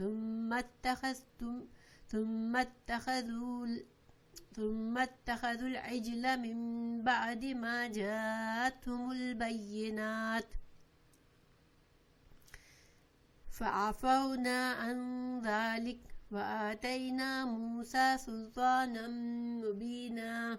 ثم اتخذوا العجل من بعد ما جاءتهم البينات فعفونا عن ذلك وآتينا موسى سلطانا مبينا.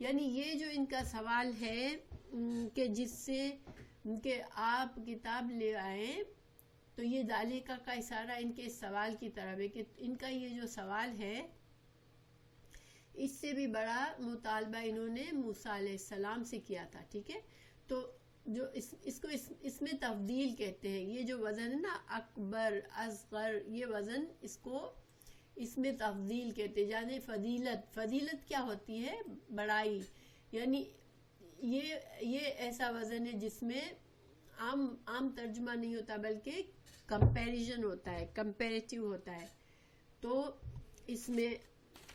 یعنی یہ جو ان کا سوال ہے کہ جس سے کہ آپ کتاب لے آئیں، تو یہ ذالکہ کا اشارہ ان کے سوال کی طرف ہے کہ ان کا یہ جو سوال ہے اس سے بھی بڑا مطالبہ انہوں نے موسیٰ علیہ السلام سے کیا تھا. ٹھیک ہے، تو جو اس میں تفضیل کہتے ہیں. یہ جو وزن ہے نا اکبر اصغر، یہ وزن اس میں تفضیل کہتے ہیں. یعنی فضیلت کیا ہوتی ہے؟ بڑائی. یعنی یہ ایسا وزن ہے جس میں عام ترجمہ نہیں ہوتا بلکہ کمپیریزن ہوتا ہے، کمپیریٹیو ہوتا ہے. تو اس میں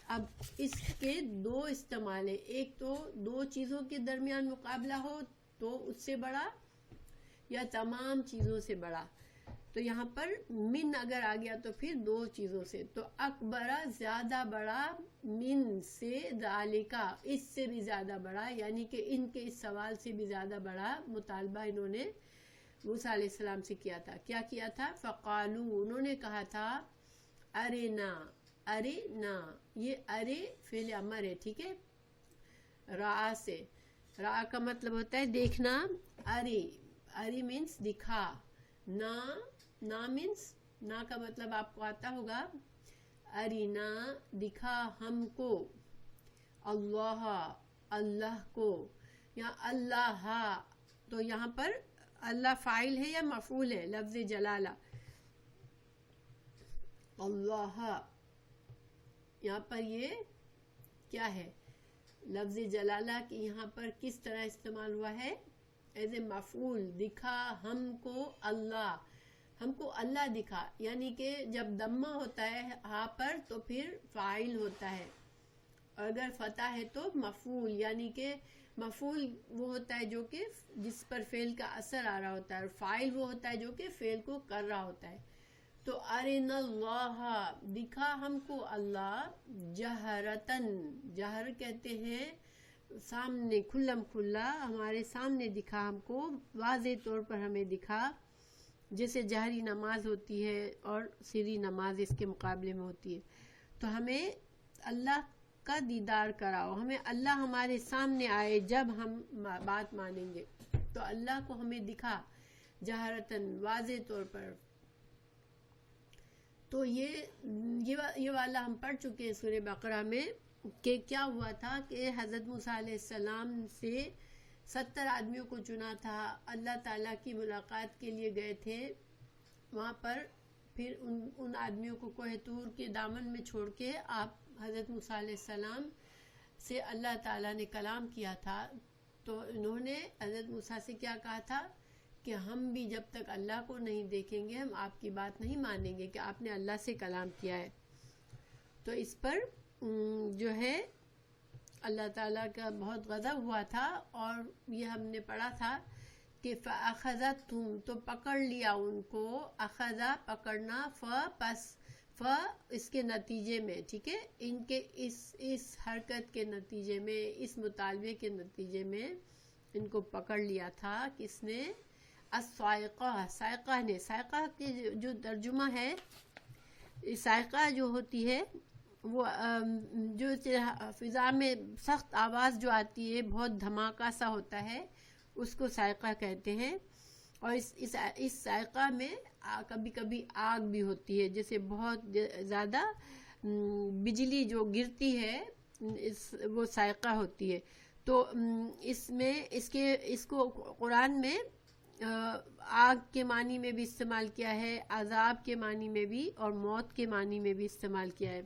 اب اس کے دو استعمال ہیں. ایک تو دو چیزوں کے درمیان مقابلہ ہو تو اس سے بڑا، یا تمام چیزوں سے بڑا. تو یہاں پر من اگر آ گیا تو پھر دو چیزوں سے. تو اکبرہ زیادہ بڑا، من سے ذالکہ اس سے بھی زیادہ بڑا، یعنی کہ ان کے اس سوال سے بھی زیادہ بڑا مطالبہ انہوں نے موسیٰ علیہ السلام سے کیا تھا. کیا کیا تھا؟ فقالو، انہوں نے کہا تھا ارنا. ارنا، یہ ارے فعل امر ہے. ٹھیک ہے، راء سے. راء کا مطلب ہوتا ہے دیکھنا. اری مینس دکھا. نا مینس، نا کا مطلب آپ کو آتا ہوگا. ارینا، دکھا ہم کو. اللہ کو، یا اللہ. تو یہاں پر اللہ فاعل ہے یا مفعول ہے؟ لفظ جلالہ اللہ. یہاں پر یہ کیا ہے؟ لفظ جلالہ کی یہاں پر کس طرح استعمال ہوا ہے؟ ایز اے مفعول. دکھا ہم کو اللہ، ہم کو اللہ دکھا. یعنی کہ جب ضمہ ہوتا ہے ہاں پر تو پھر فاعل ہوتا ہے، اور اگر فتح ہے تو مفعول. یعنی کہ مفعول وہ ہوتا ہے جو کہ جس پر فعل کا اثر آ رہا ہوتا ہے، اور فاعل وہ ہوتا ہے جو کہ فعل کو کر رہا ہوتا ہے. تو ارنا اللہ، دکھا ہم کو اللہ. جہرتن، جہر کہتے ہیں سامنے، کھلم کھلا ہمارے سامنے دکھا ہم کو، واضح طور پر ہمیں دکھا. جیسے جہری نماز ہوتی ہے اور سری نماز اس کے مقابلے میں ہوتی ہے. تو ہمیں اللہ کا دیدار کراؤ، ہمیں اللہ ہمارے سامنے آئے جب ہم بات مانیں گے. تو اللہ کو ہمیں دکھا جہرتن، واضح طور پر. تو یہ والا ہم پڑھ چکے ہیں سورہ بقرہ میں کہ کیا ہوا تھا کہ حضرت موسیٰ علیہ السلام سے 70 آدمیوں کو چنا تھا. اللہ تعالیٰ کی ملاقات کے لیے گئے تھے وہاں پر. پھر ان آدمیوں کو کوہ طور کے دامن میں چھوڑ کے آپ حضرت موسیٰ علیہ السلام سے اللہ تعالیٰ نے کلام کیا تھا. تو انہوں نے حضرت موسیٰ سے کیا کہا تھا کہ ہم بھی جب تک اللہ کو نہیں دیکھیں گے ہم آپ کی بات نہیں مانیں گے کہ آپ نے اللہ سے کلام کیا ہے. تو اس پر جو ہے اللہ تعالیٰ کا بہت غضب ہوا تھا. اور یہ ہم نے پڑھا تھا کہ فَأَخَذَتْهُمْ، تو پکڑ لیا ان کو. اخذا پکڑنا، پس اس کے نتیجے میں. ٹھیک ہے، ان کے اس حرکت کے نتیجے میں، اس مطالبے کے نتیجے میں ان کو پکڑ لیا تھا. کس نے؟ الصاعقہ، صاعقہ نے. صاعقہ کی جو ترجمہ ہے، صاعقہ جو ہوتی ہے وہ جو فضا میں سخت آواز جو آتی ہے، بہت دھماکہ سا ہوتا ہے، اس کو صاعقہ کہتے ہیں. اور اس صاعقہ میں کبھی کبھی آگ بھی ہوتی ہے، جیسے بہت زیادہ بجلی جو گرتی ہے وہ صاعقہ ہوتی ہے. تو اس کو قرآن میں آگ کے معنی میں بھی استعمال کیا ہے، عذاب کے معنی میں بھی، اور موت کے معنی میں بھی استعمال کیا ہے.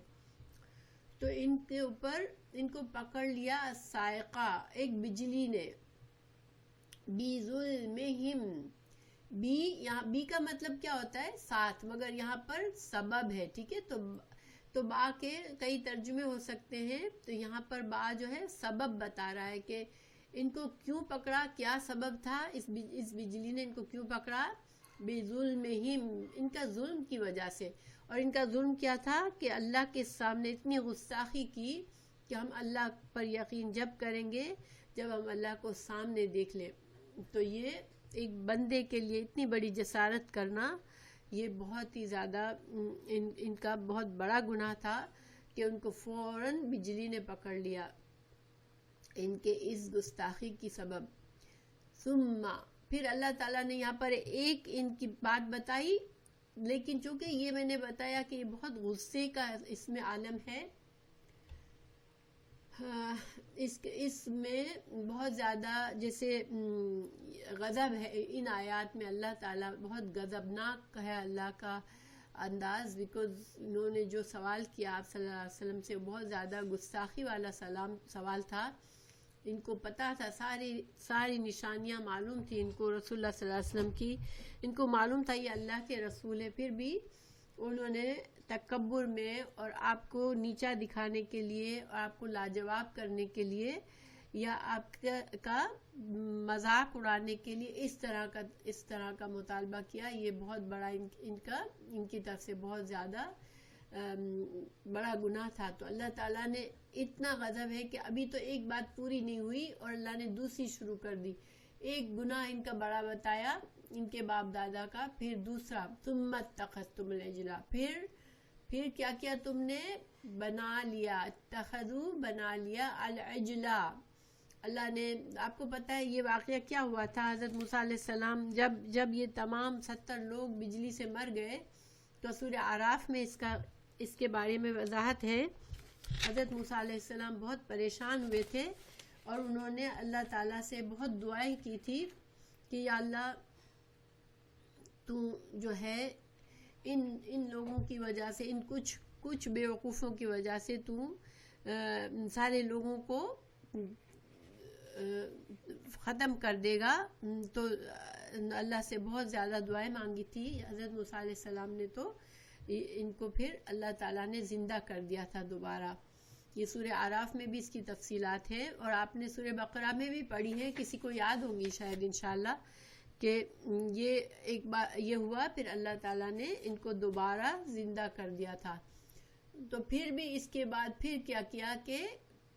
تو ان کے اوپر ان کو پکڑ لیا صاعقہ، ایک بجلی نے. بِظُلْمِهِمْ، یہاں بی کا مطلب کیا ہوتا ہے؟ ساتھ، مگر یہاں پر سبب ہے. ٹھیک ہے، تو با کے کئی ترجمے ہو سکتے ہیں. تو یہاں پر با جو ہے سبب بتا رہا ہے کہ ان کو کیوں پکڑا، کیا سبب تھا اس بجلی نے ان کو کیوں پکڑا. بِظُلْمِهِمْ، ان کا ظلم کی وجہ سے. اور ان کا ظلم کیا تھا کہ اللہ کے سامنے اتنی گستاخی کی کہ ہم اللہ پر یقین جب کریں گے جب ہم اللہ کو سامنے دیکھ لیں. تو یہ ایک بندے کے لیے اتنی بڑی جسارت کرنا، یہ بہت ہی زیادہ ان کا بہت بڑا گناہ تھا کہ ان کو فوراً بجلی نے پکڑ لیا. ان کے اس گستاخی کی سبب. ثم پھر اللہ تعالیٰ نے یہاں پر ایک ان کی بات بتائی، لیکن چونکہ یہ میں نے بتایا کہ یہ بہت غصے کا اس میں عالم ہے، اس میں بہت زیادہ جیسے غضب ہے ان آیات میں. اللہ تعالیٰ بہت غضبناک ہے اللہ کا انداز، بیکاز انہوں نے جو سوال کیا آپ صلی اللہ علیہ وسلم سے بہت زیادہ گستاخی والا سوال تھا. ان کو پتا تھا، ساری نشانیاں معلوم تھی ان کو رسول اللہ صلی اللہ علیہ وسلم کی، ان کو معلوم تھا یہ اللہ کے رسول ہے، پھر بھی انہوں نے تکبر میں اور آپ کو نیچا دکھانے کے لیے اور آپ کو لاجواب کرنے کے لیے یا آپ کا مذاق اڑانے کے لیے اس طرح کا مطالبہ کیا. یہ بہت بڑا ان کی طرف سے بہت زیادہ بڑا گناہ تھا. تو اللہ تعالیٰ نے اتنا غضب ہے کہ ابھی تو ایک بات پوری نہیں ہوئی اور اللہ نے دوسری شروع کر دی. ایک گناہ ان کا بڑا بتایا ان کے باپ دادا کا، پھر دوسرا ثم اتخذتم العجل، پھر کیا کیا تم نے؟ بنا لیا، اتخذوا بنا لیا العجلہ. اللہ نے، آپ کو پتہ ہے یہ واقعہ کیا ہوا تھا؟ حضرت موسیٰ علیہ السلام جب یہ تمام 70 لوگ بجلی سے مر گئے تو سورہ اعراف میں اس کے بارے میں وضاحت ہے. حضرت موسیٰ علیہ السلام بہت پریشان ہوئے تھے اور انہوں نے اللہ تعالیٰ سے بہت دعائیں کی تھی کہ یا اللہ تو جو ہے ان لوگوں کی وجہ سے، ان کچھ بیوقوفوں کی وجہ سے تو سارے لوگوں کو ختم کر دے گا. تو اللہ سے بہت زیادہ دعائیں مانگی تھی حضرت موسیٰ علیہ السلام نے، تو ان کو پھر اللہ تعالیٰ نے زندہ کر دیا تھا دوبارہ. یہ سورہ اعراف میں بھی اس کی تفصیلات ہیں اور آپ نے سورہ بقرہ میں بھی پڑھی ہے، کسی کو یاد ہوں گی شاید انشاءاللہ، کہ یہ ایک بار یہ ہوا پھر اللہ تعالیٰ نے ان کو دوبارہ زندہ کر دیا تھا. تو پھر بھی اس کے بعد پھر کیا کیا کہ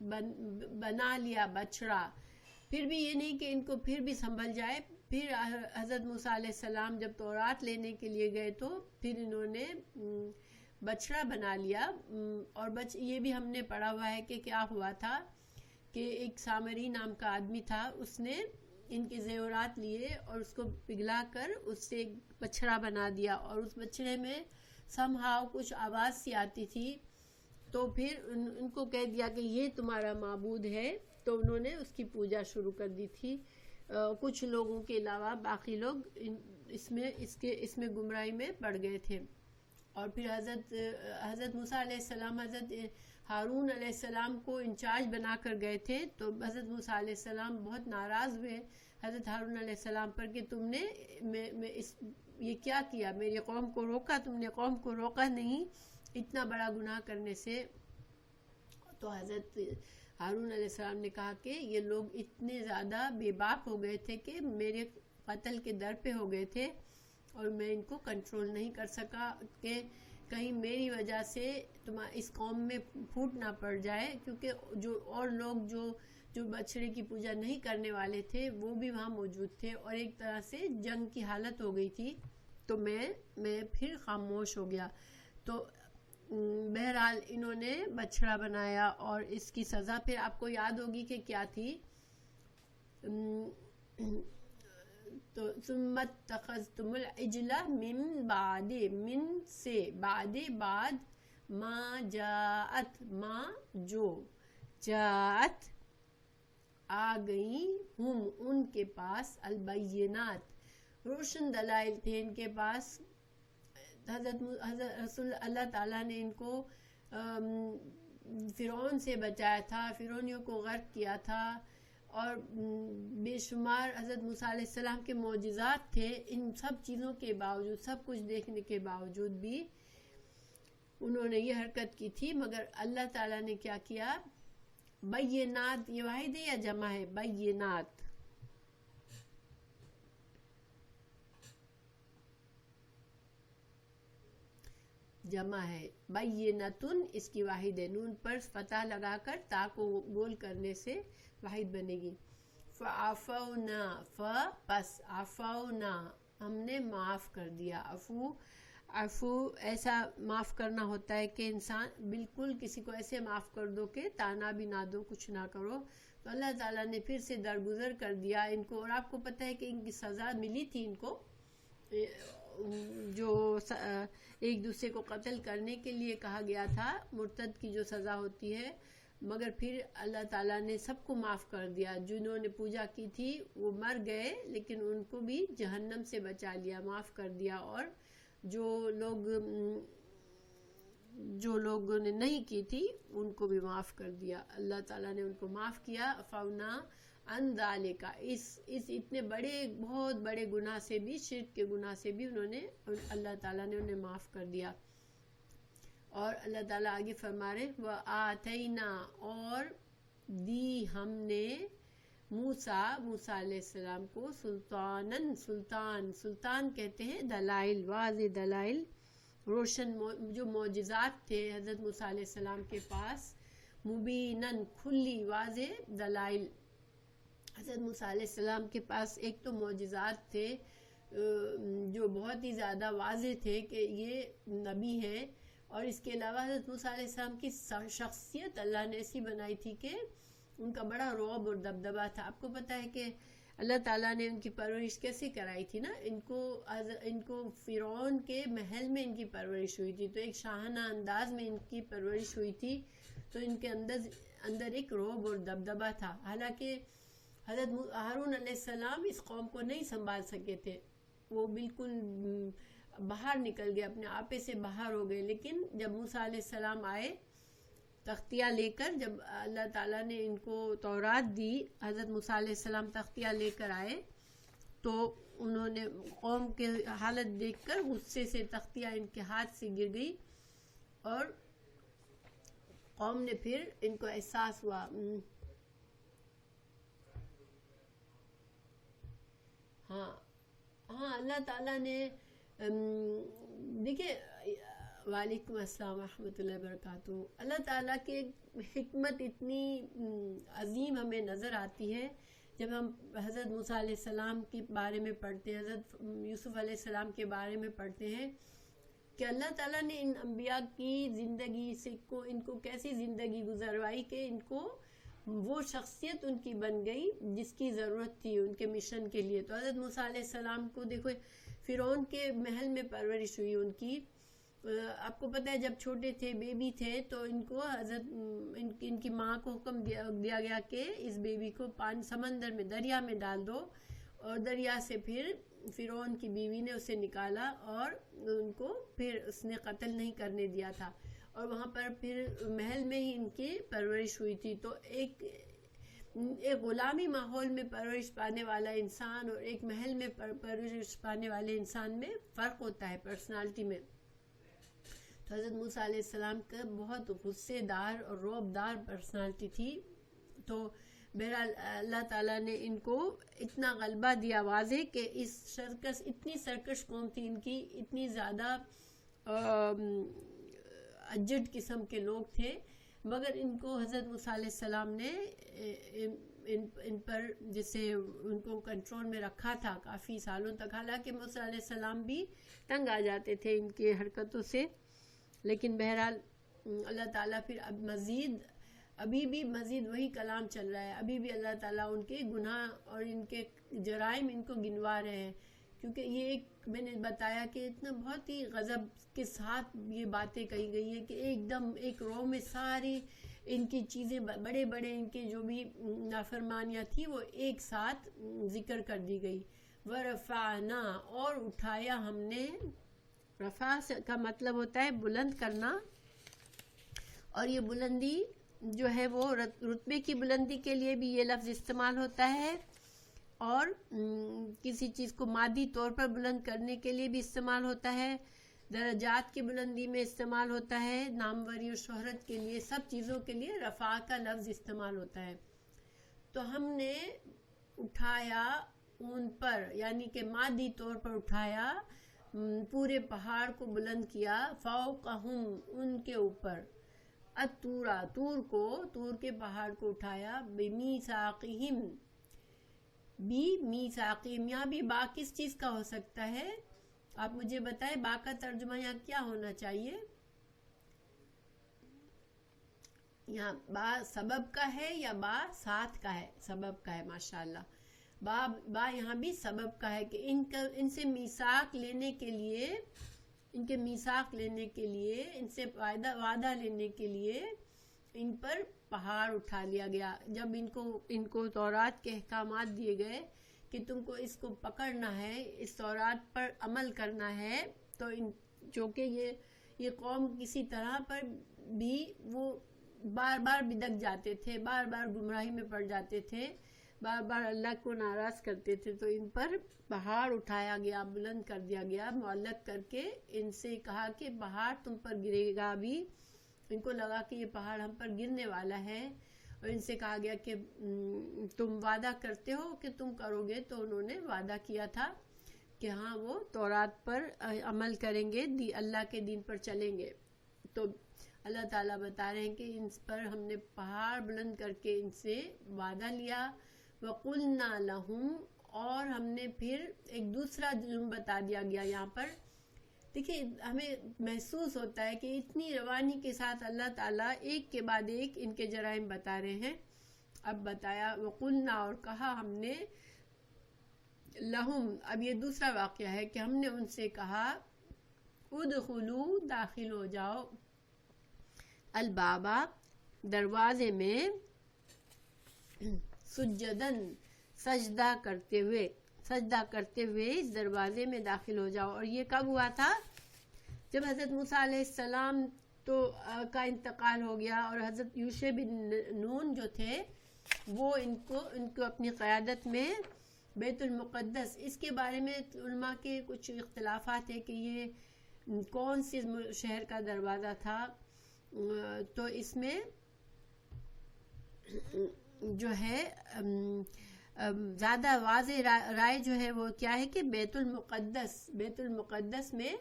بنا لیا بچڑا. پھر بھی یہ نہیں کہ ان کو پھر بھی سنبھل جائے. پھر حضرت موسیٰ علیہ السلام جب تورات لینے کے لیے گئے تو پھر انہوں نے بچڑا بنا لیا. اور یہ بھی ہم نے پڑھا ہوا ہے کہ کیا ہوا تھا کہ ایک سامری نام کا آدمی تھا، اس نے ان کے زیورات لیے اور اس کو پگھلا کر اس سے ایک بچڑا بنا دیا، اور اس بچڑے میں somehow کچھ آواز سی آتی تھی. تو پھر ان کو کہہ دیا کہ یہ تمہارا معبود ہے، تو انہوں نے اس کی پوجا شروع کر دی تھی. کچھ لوگوں کے علاوہ باقی لوگ اس میں گمراہی میں پڑ گئے تھے. اور پھر حضرت موسیٰ علیہ السلام حضرت ہارون علیہ السلام کو انچارج بنا کر گئے تھے. تو حضرت موسیٰ علیہ السلام بہت ناراض ہوئے حضرت ہارون علیہ السلام پر کہ تم نے یہ کیا کیا، میری قوم کو روکا، تم نے قوم کو روکا نہیں اتنا بڑا گناہ کرنے سے. تو حضرت ہارون علیہ السلام نے کہا کہ یہ لوگ اتنے زیادہ بے باک ہو گئے تھے کہ میرے قتل کے در پہ ہو گئے تھے اور میں ان کو کنٹرول نہیں کر سکا کہ کہیں میری وجہ سے اس قوم میں پھوٹ نہ پڑ جائے، کیونکہ جو اور لوگ جو بچڑے کی پوجا نہیں کرنے والے تھے وہ بھی وہاں موجود تھے اور ایک طرح سے جنگ کی حالت ہو گئی تھی. تو میں پھر خاموش ہو گیا. تو بہرحال انہوں نے بچڑا بنایا اور اس کی سزا پھر آپ کو یاد ہوگی کہ کیا تھی. تو ثم اتخذتم العجل من بعد، من سے، بعد ما جاءت، ما جو، جاءت آ گئیں، ہم ان کے پاس، البینات روشن دلائل تھے ان کے پاس. حضرت رسول اللہ تعالیٰ نے ان کو فرعون سے بچایا تھا، فرعونیوں کو غرق کیا تھا، اور بے شمار حضرت موسیٰ علیہ السلام کے معجزات تھے. ان سب چیزوں کے باوجود، سب کچھ دیکھنے کے باوجود بھی انہوں نے یہ حرکت کی تھی. مگر اللہ تعالیٰ نے کیا کیا؟ بینات، یہ واحد ہے یا جمع ہے؟ بینات، جمع ہے. بینتن اس کی واحد ہے، نون پر فتح لگا کر تا کو گول کرنے سے واحد بنے گی. فعفونا، پس عفونا ہم نے معاف کر دیا. عفو عفو ایسا معاف کرنا ہوتا ہے کہ انسان بالکل کسی کو ایسے معاف کر دو کہ تانا بھی نہ دو، کچھ نہ کرو. تو اللہ تعالیٰ نے پھر سے درگزر کر دیا ان کو. اور آپ کو پتہ ہے کہ ان کی سزا ملی تھی ان کو، جو ایک دوسرے کو قتل کرنے کے لیے کہا گیا تھا، مرتد کی جو سزا ہوتی ہے. مگر پھر اللہ تعالیٰ نے سب کو معاف کر دیا. جنہوں نے پوجا کی تھی وہ مر گئے، لیکن ان کو بھی جہنم سے بچا لیا، معاف کر دیا. اور جو لوگوں نے نہیں کی تھی ان کو بھی معاف کر دیا. اللہ تعالیٰ نے ان کو معاف کیا. فونا ان ذالک، اس اتنے بڑے بہت بڑے گناہ سے بھی، شرک کے گناہ سے بھی اللہ تعالیٰ نے انہیں معاف کر دیا. اور اللہ تعالیٰ آگے فرما رہے وَآتَيْنَا، اور دی ہم نے موسیٰ علیہ السلام کو سلطان کہتے ہیں دلائل، واضح دلائل، روشن جو معجزات تھے حضرت موسیٰ علیہ السلام کے پاس، مبیناً کھلی واضح دلائل. حضرت موسیٰ علیہ السلام کے پاس ایک تو معجزات تھے جو بہت ہی زیادہ واضح تھے کہ یہ نبی ہیں، اور اس کے علاوہ حضرت موسیٰ علیہ السلام کی شخصیت اللہ نے ایسی بنائی تھی کہ ان کا بڑا رعب اور دبدبا تھا. آپ کو پتہ ہے کہ اللہ تعالیٰ نے ان کی پرورش کیسے کرائی تھی نا. ان کو فرعون کے محل میں ان کی پرورش ہوئی تھی، تو ایک شاہانہ انداز میں ان کی پرورش ہوئی تھی. تو ان کے اندر ایک رعب اور دبدبا تھا. حالانکہ حضرت ہارون علیہ السلام اس قوم کو نہیں سنبھال سکے تھے، وہ بالکل باہر نکل گئے، اپنے آپے سے باہر ہو گئے. لیکن جب موسیٰ علیہ السلام آئے تختیہ لے کر، جب اللہ تعالیٰ نے ان کو تورات دی، حضرت موسیٰ علیہ السلام تختیہ لے کر آئے، تو انہوں نے قوم کے حالت دیکھ کر غصے سے تختیہ ان کے ہاتھ سے گر گئی، اور قوم نے پھر ان کو احساس ہوا. ہاں اللہ تعالیٰ نے دیکھیں، وعلیکم السلام ورحمۃ اللہ وبرکاتہ. اللہ تعالیٰ کی حکمت اتنی عظیم ہمیں نظر آتی ہے جب ہم حضرت موسیٰ علیہ السلام کے بارے میں پڑھتے ہیں، حضرت یوسف علیہ السلام کے بارے میں پڑھتے ہیں، کہ اللہ تعالیٰ نے ان انبیاء کی زندگی سے ان کو کیسی زندگی گزروائی کہ ان کو وہ شخصیت ان کی بن گئی جس کی ضرورت تھی ان کے مشن کے لیے. تو حضرت موسیٰ علیہ السلام کو دیکھو، فرعون کے محل میں پرورش ہوئی ان کی. آپ کو پتہ ہے جب چھوٹے تھے، بیبی تھے، تو ان کو ان کی ماں کو حکم دیا گیا کہ اس بیبی کو سمندر میں، دریا میں ڈال دو. اور دریا سے پھر فرعون کی بیوی نے اسے نکالا، اور ان کو پھر اس نے قتل نہیں کرنے دیا تھا، اور وہاں پر پھر محل میں ہی ان کی پرورش ہوئی تھی. تو ایک غلامی ماحول میں پرورش پانے والا انسان اور ایک محل میں پرورش پانے والے انسان میں فرق ہوتا ہے پرسنالٹی میں. تو حضرت موسیٰ علیہ السلام کا بہت غصے دار اور رعب دار پرسنالٹی تھی. تو بہرحال اللہ تعالیٰ نے ان کو اتنا غلبہ دیا واضح کہ اتنی سرکش قوم تھی ان کی، اتنی زیادہ اجڑ قسم کے لوگ تھے، مگر ان کو حضرت موسیٰ علیہ السلام نے ان پر جسے ان کو کنٹرول میں رکھا تھا کافی سالوں تک. حالانکہ موسیٰ علیہ السلام بھی تنگ آ جاتے تھے ان کی حرکتوں سے، لیکن بہرحال اللہ تعالیٰ پھر ابھی بھی مزید وہی کلام چل رہا ہے. ابھی بھی اللہ تعالیٰ ان کے گناہ اور ان کے جرائم ان کو گنوا رہے ہیں، کیونکہ یہ ایک میں نے بتایا کہ اتنا بہت ہی غضب کے ساتھ یہ باتیں کہی گئی ہیں کہ ایک دم ایک رو میں ساری ان کی چیزیں، بڑے بڑے ان کے جو بھی نافرمانیاں تھی وہ ایک ساتھ ذکر کر دی گئی. ورفعنا، اور اٹھایا ہم نے. رفع کا مطلب ہوتا ہے بلند کرنا، اور یہ بلندی جو ہے وہ رتبے کی بلندی کے لیے بھی یہ لفظ استعمال ہوتا ہے، اور کسی چیز کو مادی طور پر بلند کرنے کے لیے بھی استعمال ہوتا ہے، درجات کی بلندی میں استعمال ہوتا ہے، ناموری اور شہرت کے لیے، سب چیزوں کے لیے رفع کا لفظ استعمال ہوتا ہے. تو ہم نے اٹھایا ان پر، یعنی کہ مادی طور پر اٹھایا، پورے پہاڑ کو بلند کیا، فوقہم، ان کے اوپر، تور کے پہاڑ کو اٹھایا، بمیثاقہم، یہاں بھی با کس چیز کا ہو سکتا ہے؟ آپ مجھے بتائیں با کا ترجمہ یہاں کیا ہونا چاہیے؟ یہاں با سبب کا ہے یا با ساتھ کا ہے؟ سبب کا ہے، ماشاءاللہ. با یہاں بھی سبب کا ہے کہ ان سے میثاق لینے کے لیے، ان کے میثاق لینے کے لیے، ان سے وعدہ لینے کے لیے ان پر پہاڑ اٹھا لیا گیا. جب ان کو تورات کے احکامات دیے گئے کہ تم کو اس کو پکڑنا ہے، اس تورات پر عمل کرنا ہے، تو چونکہ یہ قوم کسی طرح پر بھی وہ بار بار بدک جاتے تھے، بار بار گمراہی میں پڑ جاتے تھے، بار بار اللہ کو ناراض کرتے تھے، تو ان پر پہاڑ اٹھایا گیا، بلند کر دیا گیا، معلق کر کے ان سے کہا کہ پہاڑ تم پر گرے گا بھی. ان کو لگا کہ یہ پہاڑ ہم پر گرنے والا ہے، اور ان سے کہا گیا کہ تم وعدہ کرتے ہو کہ تم کرو گے. تو انہوں نے وعدہ کیا تھا کہ ہاں وہ تورات پر عمل کریں گے، اللہ کے دین پر چلیں گے. تو اللہ تعالیٰ بتا رہے ہیں کہ ان پر ہم نے پہاڑ بلند کر کے ان سے وعدہ لیا. وَقُلْنَا لَهُمْ، اور ہم نے پھر ایک دوسرا جرم بتا دیا گیا. یہاں پر دیکھیں ہمیں محسوس ہوتا ہے کہ اتنی روانی کے ساتھ اللہ تعالیٰ ایک کے بعد ایک ان کے جرائم بتا رہے ہیں. اب بتایا وَقُلْنَا، اور کہا ہم نے، لہم، اب یہ دوسرا واقعہ ہے کہ ہم نے ان سے کہا ادخلوا، داخل ہو جاؤ، البابا، دروازے میں، سجدن، سجدہ کرتے ہوئے اس دروازے میں داخل ہو جاؤ. اور یہ کب ہوا تھا؟ جب حضرت موسیٰ علیہ السلام کا انتقال ہو گیا، اور حضرت یوشع بن نون جو تھے وہ ان کو اپنی قیادت میں بیت المقدس، اس کے بارے میں علماء کے کچھ اختلافات ہیں کہ یہ کون سی شہر کا دروازہ تھا. تو اس میں جو ہے زیادہ واضح رائے جو ہے وہ کیا ہے کہ بیت المقدس میں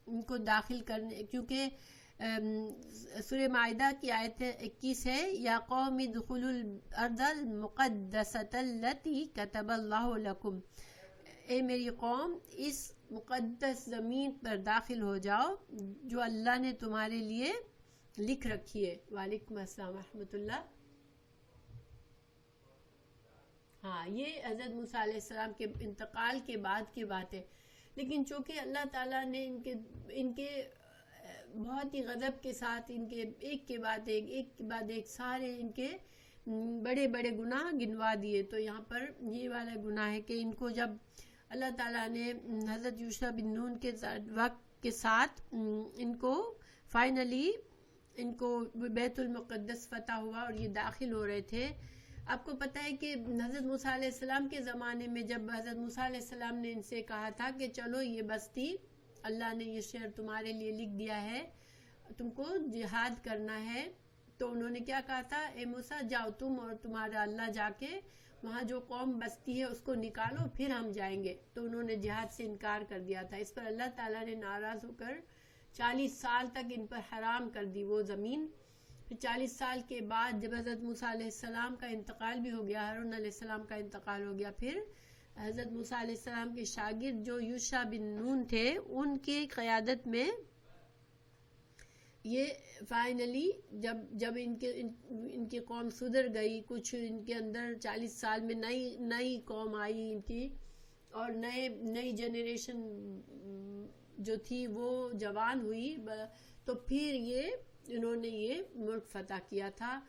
ان کو داخل کرنے، کیونکہ سورہ مائدہ کی آیت 21 ہے، یا قوم ادخلوا الارض المقدسۃ التی کتب اللہ لکم، اے میری قوم اس مقدس زمین پر داخل ہو جاؤ جو اللہ نے تمہارے لیے لکھ رکھی ہے. وعلیکم السلام ورحمۃ اللہ. ہاں یہ حضرت موسیٰ علیہ السلام کے انتقال کے بعد کی بات ہے، لیکن چونکہ اللہ تعالیٰ نے ان کے بہت ہی غضب کے ساتھ ان کے ایک کے بعد ایک سارے ان کے بڑے بڑے گناہ گنوا دیے. تو یہاں پر یہ والا گناہ ہے کہ ان کو جب اللہ تعالیٰ نے حضرت یوشع بن نون کے وقت کے ساتھ ان کو فائنلی ان کو بیت المقدس فتح ہوا اور یہ داخل ہو رہے تھے. آپ کو پتہ ہے کہ حضرت موسیٰ علیہ السلام کے زمانے میں جب حضرت موسیٰ علیہ السلام نے ان سے کہا تھا کہ چلو یہ بستی، اللہ نے یہ شہر تمہارے لیے لکھ دیا ہے، تم کو جہاد کرنا ہے، تو انہوں نے کیا کہا تھا، اے موسیٰ جاؤ تم اور تمہارا اللہ جا کے وہاں جو قوم بستی ہے اس کو نکالو، پھر ہم جائیں گے. تو انہوں نے جہاد سے انکار کر دیا تھا. اس پر اللہ تعالیٰ نے ناراض ہو کر 40 سال تک ان پر حرام کر دی وہ زمین. پھر 40 سال کے بعد جب حضرت موسیٰ علیہ السلام کا انتقال بھی ہو گیا، ہارون علیہ السلام کا انتقال ہو گیا، پھر حضرت موسیٰ علیہ السلام کے شاگرد جو یوشع بن نون تھے ان کی قیادت میں یہ فائنلی جب ان کی قوم سدھر گئی، کچھ ان کے اندر 40 سال میں نئی قوم آئی ان کی، اور نئی جنریشن جو تھی وہ جوان ہوئی، تو پھر انہوں نے یہ ملک فتح کیا تھا.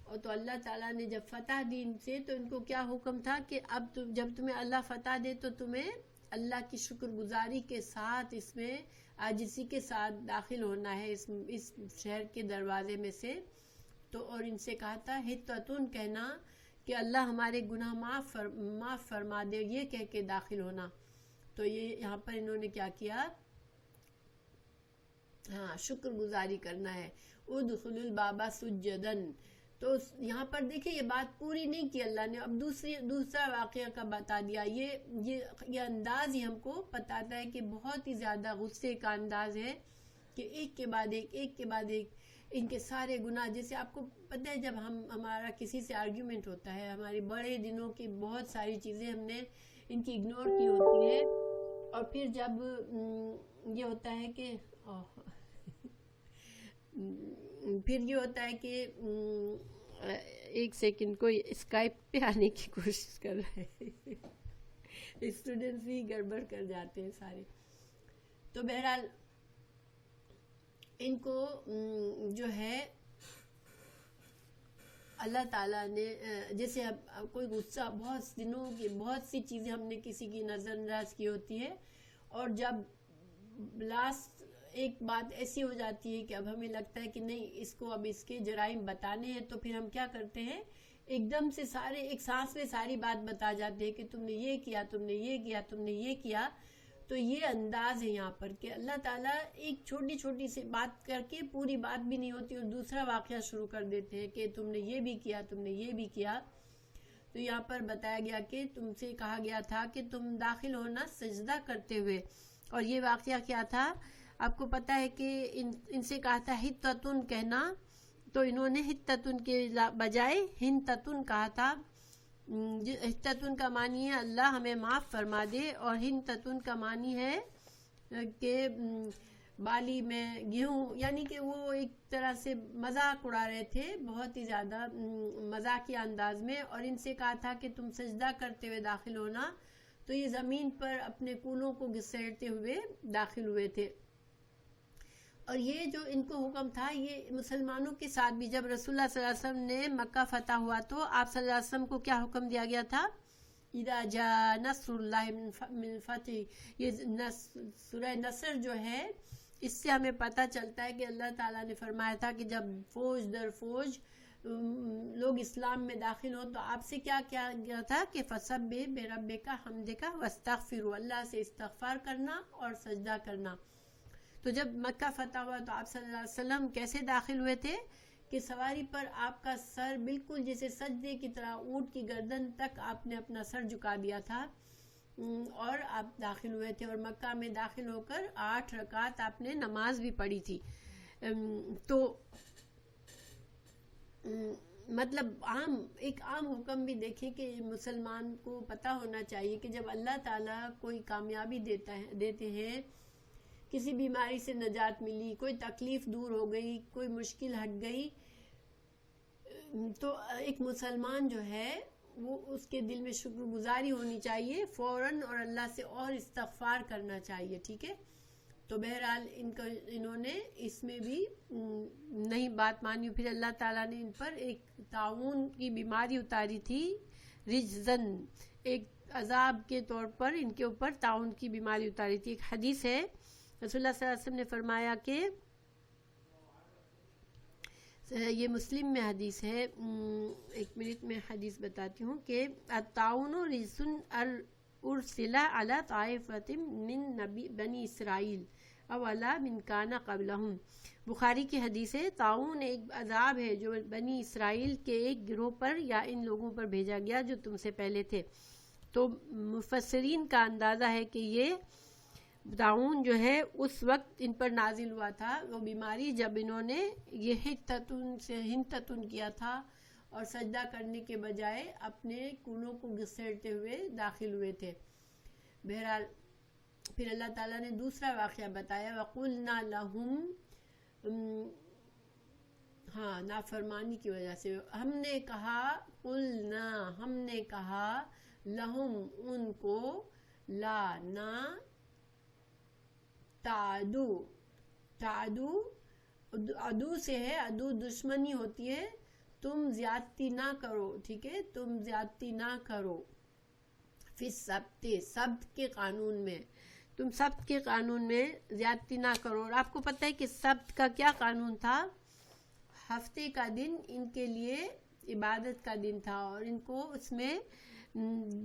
اور تو اللہ تعالیٰ نے جب فتح دی ان سے تو ان کو کیا حکم تھا کہ اب جب تمہیں اللہ فتح دے تو تمہیں اللہ کی شکر گزاری کے ساتھ، اس میں عاجزی کے ساتھ داخل ہونا ہے اس شہر کے دروازے میں سے. تو اور ان سے کہا تھا حطتن، کہنا کہ اللہ ہمارے گناہ معاف فرما دے، یہ کہہ کے داخل ہونا. تو یہ یہاں پر انہوں نے کیا کیا، ہاں شکر گزاری کرنا ہے. ادخلوا الباب سجدن. تو یہاں پر دیکھیں یہ بات پوری نہیں کی اللہ نے، اب دوسرا واقعہ کا بتا دیا. یہ انداز ہی ہم کو بتاتا ہے کہ بہت ہی زیادہ غصے کا انداز ہے کہ ایک کے بعد ایک ان کے سارے گناہ. جیسے آپ کو پتہ ہے جب ہمارا کسی سے آرگیومنٹ ہوتا ہے، ہمارے بڑے دنوں کی بہت ساری چیزیں ہم نے ان کی اگنور کی ہوتی ہیں، اور پھر جب یہ ہوتا ہے کہ ایک سیکنڈ کوئی اسکائپ پہ آنے کی کوشش کر رہے ہیں اسٹوڈنٹس بھی گڑبڑ کر جاتے ہیں سارے. تو بہرحال ان کو جو ہے اللہ تعالیٰ نے جیسے اب کوئی غصہ بہت دنوں کی بہت سی چیزیں ہم نے کسی کی نظر انداز کی ہوتی ہے اور جب لاسٹ ایک بات ایسی ہو جاتی ہے کہ اب ہمیں لگتا ہے کہ نہیں اس کو اب اس کے جرائم بتانے ہیں تو پھر ہم کیا کرتے ہیں ایک دم سے سارے ایک سانس میں ساری بات بتا جاتے ہیں کہ تم نے یہ کیا تم نے یہ کیا تم نے یہ کیا. تو یہ انداز ہے یہاں پر کہ اللہ تعالیٰ ایک چھوٹی چھوٹی سی بات کر کے پوری بات بھی نہیں ہوتی اور دوسرا واقعہ شروع کر دیتے ہیں کہ تم نے یہ بھی کیا تم نے یہ بھی کیا. تو یہاں پر بتایا گیا کہ تم سے کہا گیا تھا کہ تم داخل ہونا سجدہ کرتے ہوئے. اور یہ واقعہ کیا تھا آپ کو پتہ ہے کہ ان سے کہا تھا حتتن کہنا تو انہوں نے حتتن کے بجائے ہنتتن کہا تھا. حتتن کا معنی ہے اللہ ہمیں معاف فرما دے اور ہنتتن کا معنی ہے کہ بالی میں گیہوں یعنی کہ وہ ایک طرح سے مذاق اڑا رہے تھے بہت ہی زیادہ مذاقیہ انداز میں. اور ان سے کہا تھا کہ تم سجدہ کرتے ہوئے داخل ہونا تو یہ زمین پر اپنے کولوں کو گھسیٹتے ہوئے داخل ہوئے تھے. اور یہ جو ان کو حکم تھا یہ مسلمانوں کے ساتھ بھی جب رسول اللہ صلی اللہ علیہ وسلم نے مکہ فتح ہوا تو آپ صلی اللہ علیہ وسلم کو کیا حکم دیا گیا تھا اذا جاء نصر اللہ من فتح. یہ سورہ نصر جو ہے اس سے ہمیں پتہ چلتا ہے کہ اللہ تعالیٰ نے فرمایا تھا کہ جب فوج در فوج لوگ اسلام میں داخل ہوں تو آپ سے کیا کیا گیا تھا کہ فسبح بربک حمدک واستغفر اللہ سے استغفار کرنا اور سجدہ کرنا. تو جب مکہ فتح ہوا تو آپ صلی اللہ علیہ وسلم کیسے داخل ہوئے تھے کہ سواری پر آپ کا سر بالکل جیسے سجدے کی طرح اونٹ کی گردن تک آپ نے اپنا سر جھکا دیا تھا اور آپ داخل ہوئے تھے. اور مکہ میں داخل ہو کر 8 رکعت آپ نے نماز بھی پڑھی تھی. تو مطلب ایک عام حکم بھی دیکھیں کہ مسلمان کو پتہ ہونا چاہیے کہ جب اللہ تعالیٰ کوئی کامیابی دیتے ہیں کسی بیماری سے نجات ملی کوئی تکلیف دور ہو گئی کوئی مشکل ہٹ گئی تو ایک مسلمان جو ہے وہ اس کے دل میں شکر گزاری ہونی چاہیے فوراً اور اللہ سے اور استغفار کرنا چاہیے. ٹھیک ہے. تو بہرحال انہوں نے اس میں بھی نہیں بات مانی. پھر اللہ تعالیٰ نے ان پر ایک طاعون کی بیماری اتاری تھی رجزن ایک عذاب کے طور پر ان کے اوپر طاعون کی بیماری اتاری تھی. ایک حدیث ہے رسول اللہ صلی اللہ علیہ وسلم نے فرمایا کہ یہ مسلم میں حدیث ہے ایک منٹ میں حدیث بتاتی ہوں کہ الطاعون رجس ارسل علی طائفۃ من بنی اسرائیل او علی من کان قبلہم. بخاری کی حدیث ہے طاعون ایک عذاب ہے جو بنی اسرائیل کے ایک گروہ پر یا ان لوگوں پر بھیجا گیا جو تم سے پہلے تھے. تو مفسرین کا اندازہ ہے کہ یہ طاعون جو ہے اس وقت ان پر نازل ہوا تھا وہ بیماری جب انہوں نے یہ ہنتتن کیا تھا اور سجدہ کرنے کے بجائے اپنے کونوں کو گھسیٹتے ہوئے داخل ہوئے تھے. بہرحال پھر اللہ تعالیٰ نے دوسرا واقعہ بتایا وَقُلْنَا لَهُمْ نافرمانی کی وجہ سے ہم نے کہا لَهُمْ ان کو لا نا تعدو عدو سے ہے عدو دشمنی ہوتی ہے تم زیادتی نہ کرو. ٹھیک ہے. تم زیادتی نہ کرو فی سبت کے قانون میں تم سبت کے قانون میں زیادتی نہ کرو. اور آپ کو پتہ ہے کہ سبت کا کیا قانون تھا ہفتے کا دن ان کے لیے عبادت کا دن تھا اور ان کو اس میں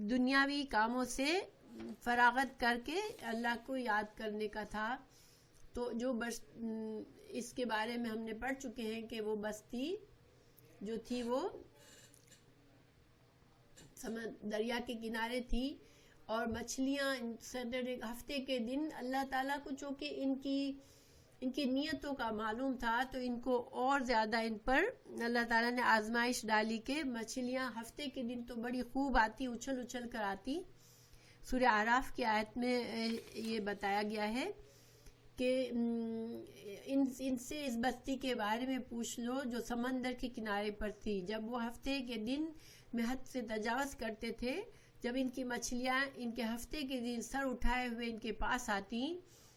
دنیاوی کاموں سے فراغت کر کے اللہ کو یاد کرنے کا تھا. تو جو اس کے بارے میں ہم نے پڑھ چکے ہیں کہ وہ بستی جو تھی وہ دریا کے کنارے تھی اور مچھلیاں سیٹرڈے ہفتے کے دن اللہ تعالیٰ کو چونکہ ان کی نیتوں کا معلوم تھا تو ان کو اور زیادہ ان پر اللہ تعالیٰ نے آزمائش ڈالی کہ مچھلیاں ہفتے کے دن تو بڑی خوب آتی اچھل کر آتی سورہ اعراف کی آیت میں یہ بتایا گیا ہے کہ ان سے اس بستی کے بارے میں پوچھ لو جو سمندر کے کنارے پر تھی، جب وہ ہفتے کے دن میں حد سے تجاوز کرتے تھے، جب ان کی مچھلیاں ان کے ہفتے کے دن سر اٹھائے ہوئے ان کے پاس آتی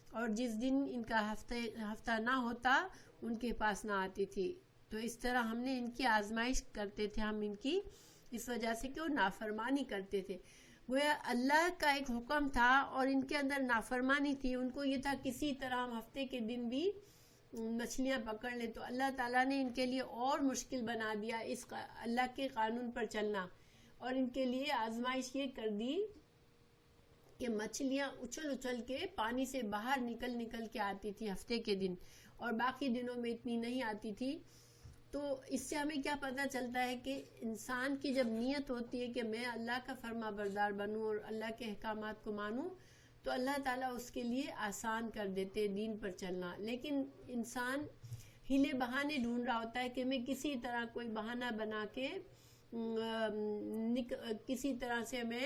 اور جس دن ان کا ہفتہ نہ ہوتا ان کے پاس نہ آتی تھی۔ تو اس طرح ہم نے ان کی آزمائش کرتے تھے، ہم ان کی اس وجہ سے کہ وہ نافرمانی کرتے تھے۔ گویا اللہ کا ایک حکم تھا اور ان کے اندر نافرمانی تھی، ان کو یہ تھا کسی طرح ہم ہفتے کے دن بھی مچھلیاں پکڑ لیں، تو اللہ تعالیٰ نے ان کے لیے اور مشکل بنا دیا اس اللہ کے قانون پر چلنا، اور ان کے لیے آزمائش یہ کر دی کہ مچھلیاں اچھل اچھل کے پانی سے باہر نکل کے آتی تھی ہفتے کے دن، اور باقی دنوں میں اتنی نہیں آتی تھی۔ تو اس سے ہمیں کیا پتہ چلتا ہے کہ انسان کی جب نیت ہوتی ہے کہ میں اللہ کا فرما بردار بنوں اور اللہ کے احکامات کو مانوں، تو اللہ تعالیٰ اس کے لیے آسان کر دیتے دین پر چلنا۔ لیکن انسان ہیلے بہانے ڈھونڈ رہا ہوتا ہے کہ میں کسی طرح کوئی بہانہ بنا کے کسی طرح سے میں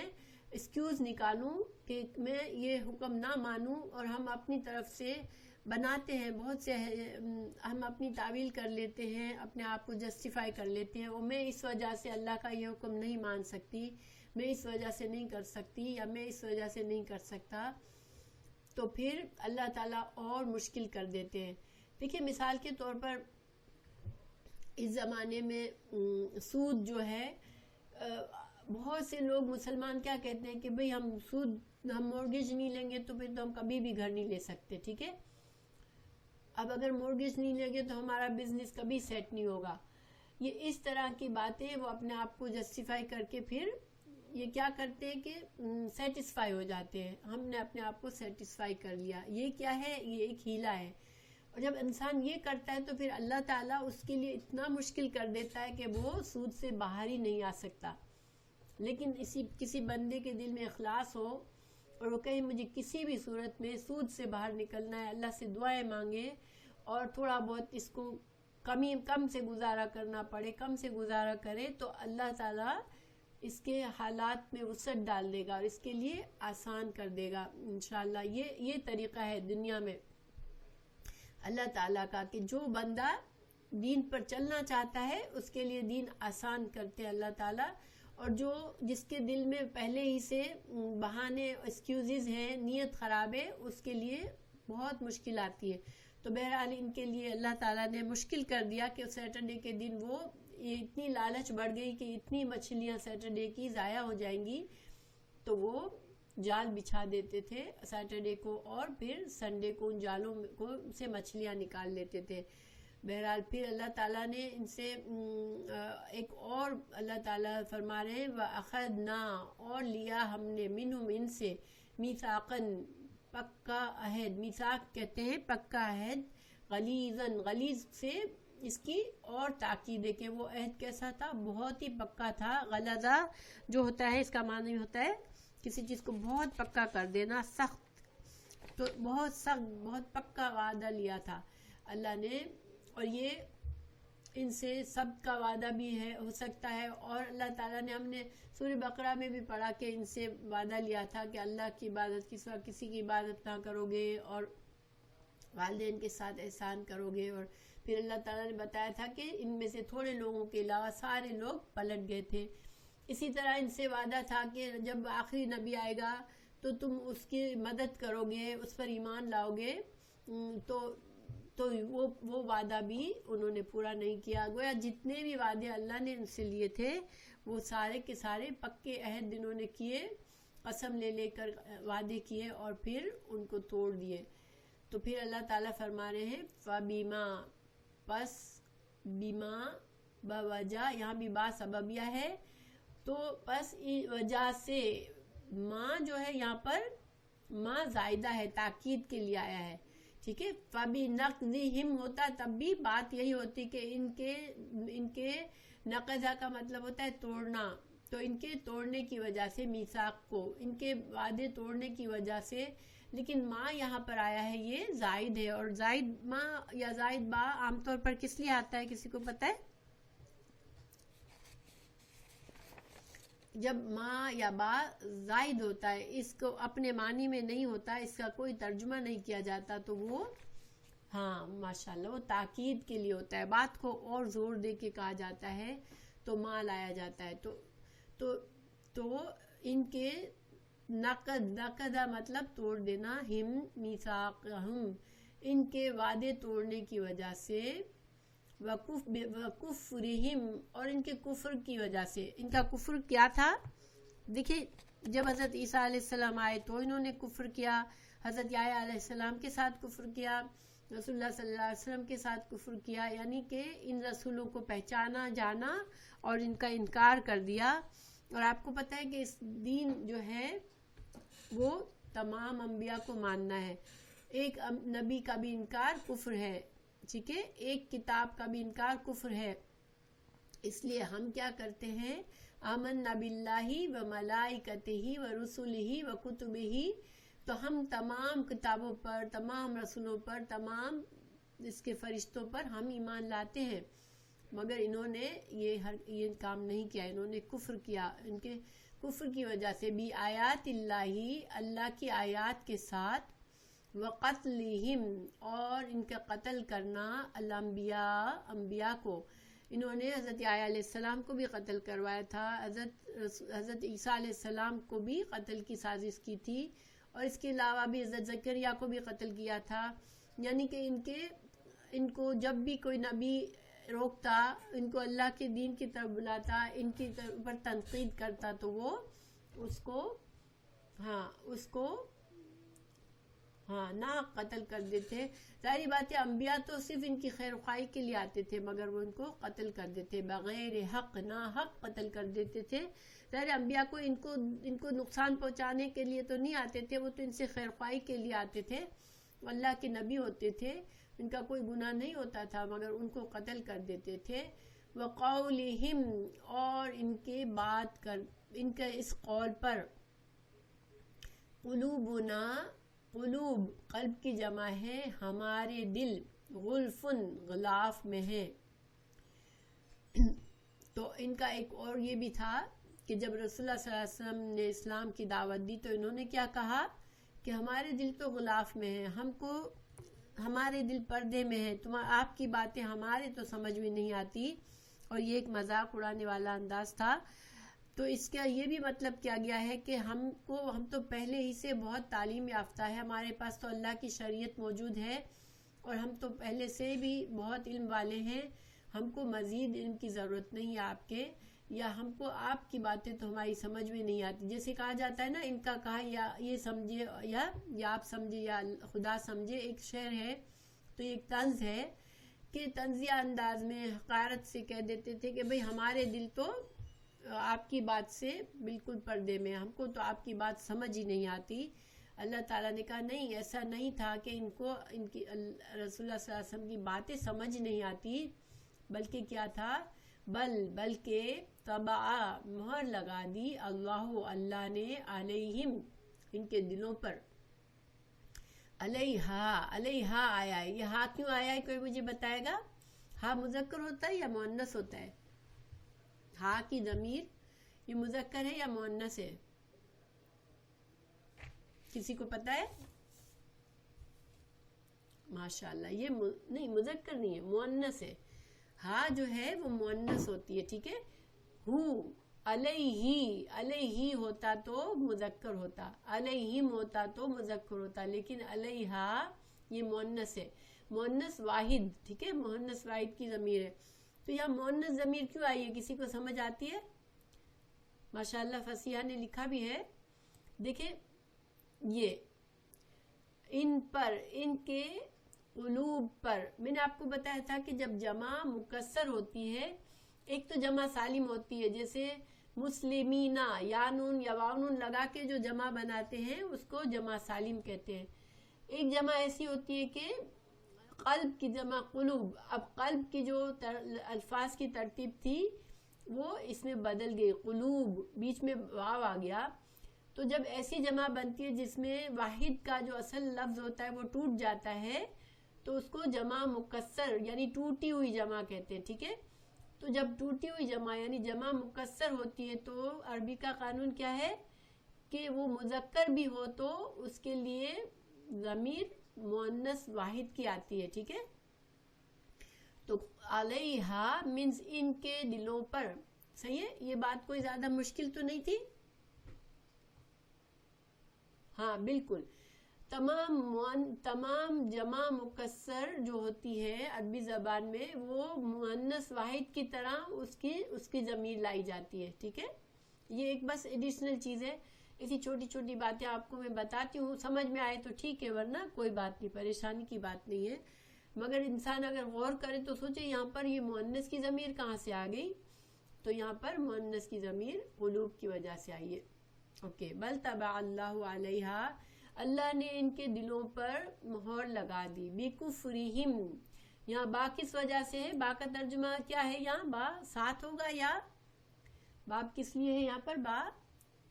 ایکسکیوز نکالوں کہ میں یہ حکم نہ مانوں، اور ہم اپنی طرف سے بناتے ہیں بہت سے، ہم اپنی تعویل کر لیتے ہیں، اپنے آپ کو جسٹیفائی کر لیتے ہیں، اور میں اس وجہ سے اللہ کا یہ حکم نہیں مان سکتی، میں اس وجہ سے نہیں کر سکتی، یا میں اس وجہ سے نہیں کر سکتا، تو پھر اللہ تعالیٰ اور مشکل کر دیتے ہیں۔ دیکھیں مثال کے طور پر اس زمانے میں سود جو ہے، بہت سے لوگ مسلمان کیا کہتے ہیں کہ بھئی ہم مورگیج نہیں لیں گے تو پھر تو ہم کبھی بھی گھر نہیں لے سکتے، ٹھیک ہے، اب اگر مورگیج نہیں لیں گے تو ہمارا بزنس کبھی سیٹ نہیں ہوگا۔ یہ اس طرح کی باتیں وہ اپنے آپ کو جسٹیفائی کر کے پھر یہ کیا کرتے ہیں کہ سیٹسفائی ہو جاتے ہیں، ہم نے اپنے آپ کو سیٹسفائی کر لیا۔ یہ کیا ہے؟ یہ ایک ہیلا ہے، اور جب انسان یہ کرتا ہے تو پھر اللہ تعالیٰ اس کے لیے اتنا مشکل کر دیتا ہے کہ وہ سود سے باہر ہی نہیں آ سکتا۔ لیکن کسی بندے کے دل میں اخلاص ہو اور وہ کہیں مجھے کسی بھی صورت میں سود سے باہر نکلنا ہے، اللہ سے دعائیں مانگے اور تھوڑا بہت اس کو کم سے گزارا کرنا پڑے، کم سے گزارا کرے، تو اللہ تعالیٰ اس کے حالات میں وسعت ڈال دے گا اور اس کے لیے آسان کر دے گا انشاءاللہ۔ یہ طریقہ ہے دنیا میں اللہ تعالیٰ کا کہ جو بندہ دین پر چلنا چاہتا ہے اس کے لیے دین آسان کرتے اللہ تعالیٰ، اور جس کے دل میں پہلے ہی سے بہانے ایکسکیوزز ہیں، نیت خراب ہے، اس کے لیے بہت مشکل آتی ہے۔ تو بہرحال ان کے لیے اللہ تعالیٰ نے مشکل کر دیا کہ سیٹرڈے کے دن وہ اتنی لالچ بڑھ گئی کہ اتنی مچھلیاں سیٹرڈے کی ضائع ہو جائیں گی، تو وہ جال بچھا دیتے تھے سیٹرڈے کو، اور پھر سنڈے کو ان جالوں سے مچھلیاں نکال لیتے تھے۔ بہرحال پھر اللہ تعالیٰ نے ان سے ایک اور اللہ تعالیٰ فرما رہے ہیں وَأَخَذْنَا، اور لیا ہم نے منہم ان سے میثاقاً، پکا عہد، میثاق کہتے ہیں پکا عہد، غلیظاً، غلیظ سے اس کی اور تاکید ہے کہ وہ عہد کیسا تھا، بہت ہی پکا تھا۔ غلظہ جو ہوتا ہے اس کا معنی ہوتا ہے کسی چیز کو بہت پکا کر دینا، سخت، تو بہت سخت بہت پکا وعدہ لیا تھا اللہ نے، اور یہ ان سے سب کا وعدہ بھی ہے ہو سکتا ہے، اور اللہ تعالیٰ نے ہم نے سورہ بقرہ میں بھی پڑھا کہ ان سے وعدہ لیا تھا کہ اللہ کی عبادت کے سوا کسی کی عبادت نہ کرو گے، اور والدین کے ساتھ احسان کرو گے، اور پھر اللہ تعالیٰ نے بتایا تھا کہ ان میں سے تھوڑے لوگوں کے علاوہ سارے لوگ پلٹ گئے تھے۔ اسی طرح ان سے وعدہ تھا کہ جب آخری نبی آئے گا تو تم اس کی مدد کرو گے، اس پر ایمان لاؤ گے، تو وہ وعدہ بھی انہوں نے پورا نہیں کیا۔ گویا جتنے بھی وعدے اللہ نے ان سے لیے تھے وہ سارے کے سارے پکے عہد انہوں نے کیے، قسم لے کر وعدے کیے اور پھر ان کو توڑ دیے۔ تو پھر اللہ تعالیٰ فرما رہے ہیں فَبِمَا، پس بیما بوجہ، یہاں بھی با سببیہ ہے، تو پس وجہ سے، ماں جو ہے یہاں پر ماں زائدہ ہے، تاکید کے لیے آیا ہے، ٹھیک ہے۔ فَبِنَقْضِهِمْ ہوتا تب بھی بات یہی ہوتی کہ ان کے نقضہ کا مطلب ہوتا ہے توڑنا، تو ان کے توڑنے کی وجہ سے، میثاق کو، ان کے وعدے توڑنے کی وجہ سے، لیکن ماں یہاں پر آیا ہے یہ زائد ہے، اور زائد ماں یا زائد با عام طور پر کس لیے آتا ہے، کسی کو پتہ ہے؟ جب ماں یا با زائد ہوتا ہے، اس کو اپنے معنی میں نہیں ہوتا، اس کا کوئی ترجمہ نہیں کیا جاتا، تو وہ ہاں ماشاءاللہ وہ تاکید کے لیے ہوتا ہے، بات کو اور زور دے کے کہا جاتا ہے تو ماں لایا جاتا ہے. تو ان کے نقدہ مطلب توڑ دینا، ہم میثاقہم ان کے وعدے توڑنے کی وجہ سے، وکفرہم اور ان کے کفر کی وجہ سے. ان کا کفر کیا تھا؟ دیکھیں جب حضرت عیسیٰ علیہ السلام آئے تو انہوں نے کفر کیا، حضرت یحییٰ علیہ السلام کے ساتھ کفر کیا، رسول اللہ صلی اللہ علیہ وسلم کے ساتھ کفر کیا، یعنی کہ ان رسولوں کو پہچانا جانا اور ان کا انکار کر دیا. اور آپ کو پتہ ہے کہ اس دین جو ہے وہ تمام انبیاء کو ماننا ہے. ایک نبی کا بھی انکار کفر ہے، ٹھیک ہے، ایک کتاب کا بھی انکار کفر ہے. اس لیے ہم کیا کرتے ہیں؟ آمنا باللہ و ملائکتہ و رسلہ و کتبہ، تو ہم تمام کتابوں پر، تمام رسولوں پر، تمام اس کے فرشتوں پر ہم ایمان لاتے ہیں. مگر انہوں نے یہ کام نہیں کیا، انہوں نے کفر کیا. ان کے کفر کی وجہ سے بھی آیات اللہ کی آیات کے ساتھ، وقتلہم اور ان کا قتل کرنا، الانبیاء انبیاء کو. انہوں نے حضرت یحییٰ علیہ السلام کو بھی قتل کروایا تھا، حضرت عیسیٰ علیہ السلام کو بھی قتل کی سازش کی تھی، اور اس کے علاوہ بھی حضرت زکریا کو بھی قتل کیا تھا. یعنی کہ ان کو جب بھی کوئی نبی روکتا، ان کو اللہ کے دین کی طرف بلاتا، ان کی پر تنقید کرتا، تو وہ اس کو نہ قتل کر دیتے. ظاہری بات ہے انبیاء تو صرف ان کی خیر خواہی کے لیے آتے تھے، مگر وہ ان کو قتل کر دیتے بغیر حق، نہ حق قتل کر دیتے تھے. ظاہر انبیاء کو ان کو نقصان پہنچانے کے لیے تو نہیں آتے تھے، وہ تو ان سے خیر خواہی کے لیے آتے تھے، اللہ کے نبی ہوتے تھے، ان کا کوئی گناہ نہیں ہوتا تھا، مگر ان کو قتل کر دیتے تھے. وقولہم اور ان کے بات کر، ان کے اس قول پر، قلوبنا قلوب قلب کی جمع ہے، ہمارے دل، غلفن غلاف میں ہے. تو ان کا ایک اور یہ بھی تھا کہ جب رسول اللہ صلی اللہ علیہ وسلم نے اسلام کی دعوت دی تو انہوں نے کیا کہا کہ ہمارے دل تو غلاف میں ہیں، ہمارے دل پردے میں ہیں، آپ کی باتیں ہمارے تو سمجھ میں نہیں آتی. اور یہ ایک مذاق اڑانے والا انداز تھا. تو اس کا یہ بھی مطلب کیا گیا ہے کہ ہم تو پہلے ہی سے بہت تعلیم یافتہ ہے، ہمارے پاس تو اللہ کی شریعت موجود ہے، اور ہم تو پہلے سے بھی بہت علم والے ہیں، ہم کو مزید علم کی ضرورت نہیں ہے آپ کے، یا ہم کو آپ کی باتیں تو ہماری سمجھ میں نہیں آتی. جیسے کہا جاتا ہے نا، ان کا کہا یا یہ سمجھے یا آپ سمجھے یا خدا سمجھے، ایک شعر ہے، تو ایک طنز ہے کہ طنزیہ انداز میں حقارت سے کہہ دیتے تھے کہ بھئی ہمارے دل تو آپ کی بات سے بالکل پردے میں، ہم کو تو آپ کی بات سمجھ ہی نہیں آتی. اللہ تعالیٰ نے کہا نہیں، ایسا نہیں تھا کہ ان کی رسول اللہ صلی اللہ علیہ وسلم کی باتیں سمجھ نہیں آتی، بلکہ کیا تھا، بلکہ طبع مہر لگا دی اللہ نے علیہم ان کے دلوں پر. علیہا آیا ہے، یہ ہاں کیوں آیا ہے کوئی مجھے بتائے گا؟ ہاں مذکر ہوتا ہے یا مؤنث ہوتا ہے؟ ہاں کی ضمیر یہ مذکر ہے یا مؤنث ہے؟ کسی کو پتا ہے؟ ماشاءاللہ یہ نہیں، مذکر نہیں ہے، مؤنث ہے. ہاں جو ہے وہ مؤنث ہوتی ہے، ٹھیک ہے. علیہ ہوتا تو مذکر ہوتا، علیہم ہوتا تو مذکر ہوتا، لیکن علیہا یہ مؤنث ہے، مؤنث واحد، ٹھیک ہے، مؤنث واحد کی ضمیر ہے. تو یہاں مؤنث ضمیر کیوں آئی ہے؟ کسی کو سمجھ آتی ہے؟ ماشاءاللہ فصیحہ نے لکھا بھی ہے. دیکھیں یہ ان پر، ان کے قلوب پر، میں نے آپ کو بتایا تھا کہ جب جمع مکسر ہوتی ہے، ایک تو جمع سالم ہوتی ہے، جیسے مسلمینہ، یا نون یا واو نون لگا کے جو جمع بناتے ہیں اس کو جمع سالم کہتے ہیں. ایک جمع ایسی ہوتی ہے کہ قلب کی جمع قلوب. اب قلب کی جو الفاظ کی ترتیب تھی وہ اس میں بدل گئی، قلوب بیچ میں واو آ گیا. تو جب ایسی جمع بنتی ہے جس میں واحد کا جو اصل لفظ ہوتا ہے وہ ٹوٹ جاتا ہے، تو اس کو جمع مکسر یعنی ٹوٹی ہوئی جمع کہتے ہیں، ٹھیک ہے. تو جب ٹوٹی ہوئی جمع یعنی جمع مکسر ہوتی ہے تو عربی کا قانون کیا ہے کہ وہ مذکر بھی ہو تو اس کے لیے ضمیر مؤنث واحد کی آتی ہے. ٹھیک ہے. تو علیہا مینس ان کے دلوں پر. صحیح ہے. یہ بات کوئی زیادہ مشکل تو نہیں تھی. ہاں بالکل. تمام جمع مکسر جو ہوتی ہے عربی زبان میں وہ مؤنث واحد کی طرح اس کی ضمیر لائی جاتی ہے. ٹھیک ہے. یہ ایک بس ایڈیشنل چیز ہے. اسی چھوٹی چھوٹی باتیں آپ کو میں بتاتی ہوں, سمجھ میں آئے تو ٹھیک ہے, ورنہ کوئی بات نہیں, پریشانی کی بات نہیں ہے. مگر انسان اگر غور کرے تو سوچے یہاں پر یہ مؤنث کی ضمیر کہاں سے آ گئی. تو یہاں پر مؤنث کی ضمیر قلوب کی وجہ سے آئی ہے. اوکے. بل طبع اللہ علیہا, اللہ نے ان کے دلوں پر مہر لگا دی. بکفرہم, یہاں با کس وجہ سے ہے؟ با کا ترجمہ کیا ہے؟ یہاں با ساتھ ہوگا یا باب کس لیے ہے یہاں پر؟ با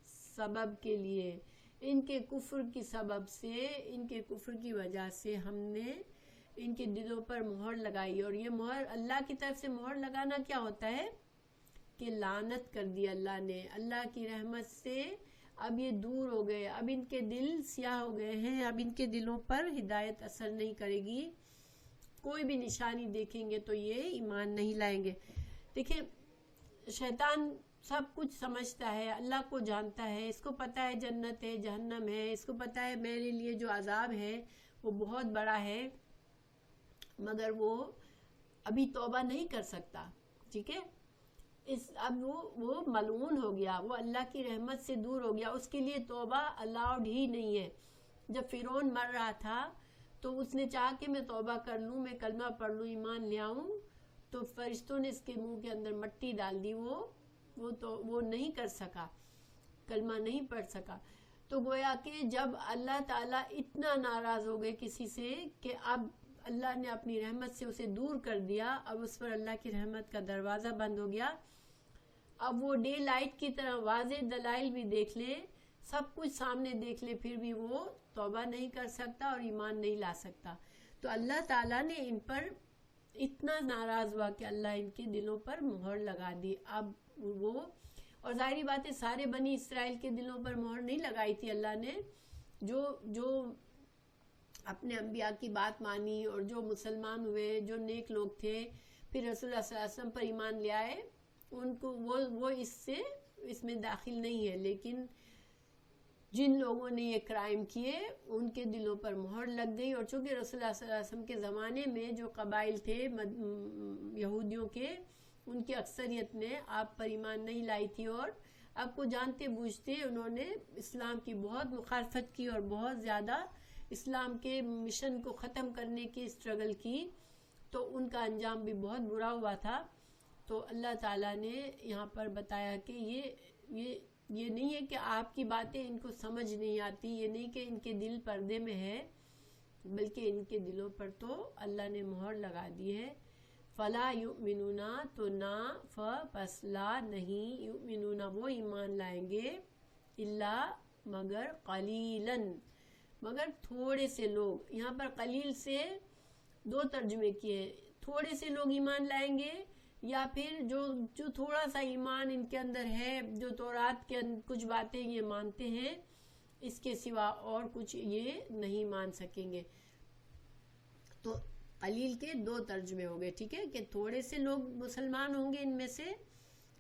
سبب کے لیے. ان کے کفر کی سبب سے, ان کے کفر کی وجہ سے ہم نے ان کے دلوں پر مہر لگائی. اور یہ مہر اللہ کی طرف سے مہر لگانا کیا ہوتا ہے کہ لعنت کر دی اللہ نے, اللہ کی رحمت سے اب یہ دور ہو گئے, اب ان کے دل سیاہ ہو گئے ہیں, اب ان کے دلوں پر ہدایت اثر نہیں کرے گی. کوئی بھی نشانی دیکھیں گے تو یہ ایمان نہیں لائیں گے. دیکھیں شیطان سب کچھ سمجھتا ہے, اللہ کو جانتا ہے, اس کو پتا ہے جنت ہے جہنم ہے, اس کو پتا ہے میرے لیے جو عذاب ہے وہ بہت بڑا ہے, مگر وہ ابھی توبہ نہیں کر سکتا. ٹھیک ہے. اب وہ ملعون ہو گیا, وہ اللہ کی رحمت سے دور ہو گیا, اس کے لیے توبہ الاؤڈ ہی نہیں ہے. جب فرعون مر رہا تھا تو اس نے چاہا کہ میں توبہ کر لوں, میں کلمہ پڑھ لوں, ایمان لے آؤں, تو فرشتوں نے اس کے منہ کے اندر مٹی ڈال دی. وہ نہیں کر سکا, کلمہ نہیں پڑھ سکا. تو گویا کہ جب اللہ تعالیٰ اتنا ناراض ہو گئے کسی سے کہ اب اللہ نے اپنی رحمت سے اسے دور کر دیا, اب اس پر اللہ کی رحمت کا دروازہ بند ہو گیا. اب وہ ڈے لائٹ کی طرح واضح دلائل بھی دیکھ لے, سب کچھ سامنے دیکھ لے, پھر بھی وہ توبہ نہیں کر سکتا اور ایمان نہیں لا سکتا. تو اللہ تعالیٰ نے ان پر اتنا ناراض ہوا کہ اللہ ان کے دلوں پر مہر لگا دی. اب وہ, اور ظاہری بات ہے سارے بنی اسرائیل کے دلوں پر مہر نہیں لگائی تھی اللہ نے. جو اپنے انبیاء کی بات مانی اور جو مسلمان ہوئے, جو نیک لوگ تھے, پھر رسول اللہ صلی اللہ علیہ وسلم پر ایمان لے آئے, ان کو وہ اس میں داخل نہیں ہے. لیکن جن لوگوں نے یہ کرائم کیے ان کے دلوں پر مہر لگ گئی. اور چونکہ رسول اللہ صلی اللہ علیہ وسلم کے زمانے میں جو قبائل تھے یہودیوں کے, ان کی اکثریت نے آپ پر ایمان نہیں لائی تھی, اور آپ کو جانتے بوجھتے انہوں نے اسلام کی بہت مخالفت کی اور بہت زیادہ اسلام کے مشن کو ختم کرنے کی اسٹرگل کی. تو ان کا انجام بھی بہت برا ہوا تھا. تو اللہ تعالیٰ نے یہاں پر بتایا کہ یہ نہیں ہے کہ آپ کی باتیں ان کو سمجھ نہیں آتی, یہ نہیں کہ ان کے دل پردے میں ہے, بلکہ ان کے دلوں پر تو اللہ نے مہر لگا دی ہے. فلا یؤمنون, تو نہ پس لا نہیں, یؤمنون وہ ایمان لائیں گے, الا مگر قلیلاً, مگر تھوڑے سے لوگ. یہاں پر قلیل سے دو ترجمے کیے, تھوڑے سے لوگ ایمان لائیں گے, یا پھر جو تھوڑا سا ایمان ان کے اندر ہے, جو تورات کے کچھ باتیں یہ مانتے ہیں, اس کے سوا اور کچھ یہ نہیں مان سکیں گے. تو قلیل کے دو ترجمے ہو گئے. ٹھیک ہے, کہ تھوڑے سے لوگ مسلمان ہوں گے ان میں سے,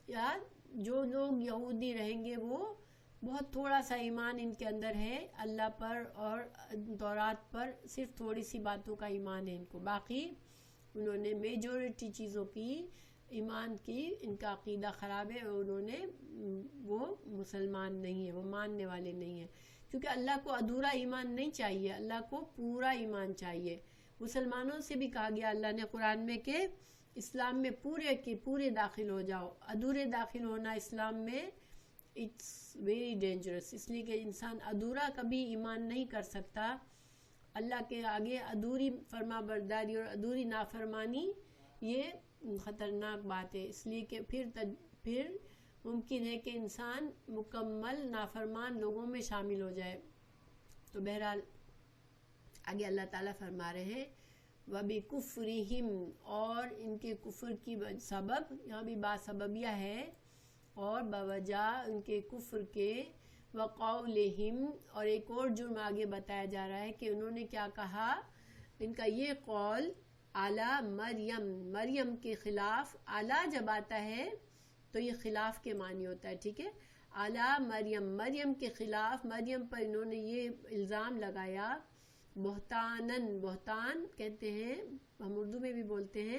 یا جو لوگ یہودی رہیں گے وہ بہت تھوڑا سا ایمان ان کے اندر ہے اللہ پر اور تورات پر, صرف تھوڑی سی باتوں کا ایمان ہے ان کو. باقی انہوں نے میجورٹی چیزوں کی ایمان کی, ان کا عقیدہ خراب ہے, اور وہ مسلمان نہیں ہے, وہ ماننے والے نہیں ہیں. کیونکہ اللہ کو ادھورا ایمان نہیں چاہیے, اللہ کو پورا ایمان چاہیے. مسلمانوں سے بھی کہا گیا اللہ نے قرآن میں کہ اسلام میں پورے کے پورے داخل ہو جاؤ. ادھورے داخل ہونا اسلام میں اٹس ویری ڈینجرس, اس لیے کہ انسان ادھورا کبھی ایمان نہیں کر سکتا. اللہ کے آگے ادھوری فرما برداری اور ادھوری نافرمانی یہ خطرناک بات ہے. اس لیے کہ پھر ممکن ہے کہ انسان مکمل نافرمان لوگوں میں شامل ہو جائے. تو بہرحال آگے اللہ تعالیٰ فرما رہے ہیں وبکفرہم اور ان کے کفر کی سبب، یہاں بھی با سببیہ ہے، اور بوجہ ان کے کفر کے، وقولہم اور ایک اور جرم آگے بتایا جا رہا ہے کہ انہوں نے کیا کہا، ان کا یہ قول علی مریم، مریم کے خلاف، اعلیٰ جب آتا ہے تو یہ خلاف کے معنی ہوتا ہے، ٹھیک ہے، علی مریم، مریم کے خلاف، مریم پر انہوں نے یہ الزام لگایا، بہتانن، بہتان کہتے ہیں، ہم اردو میں بھی بولتے ہیں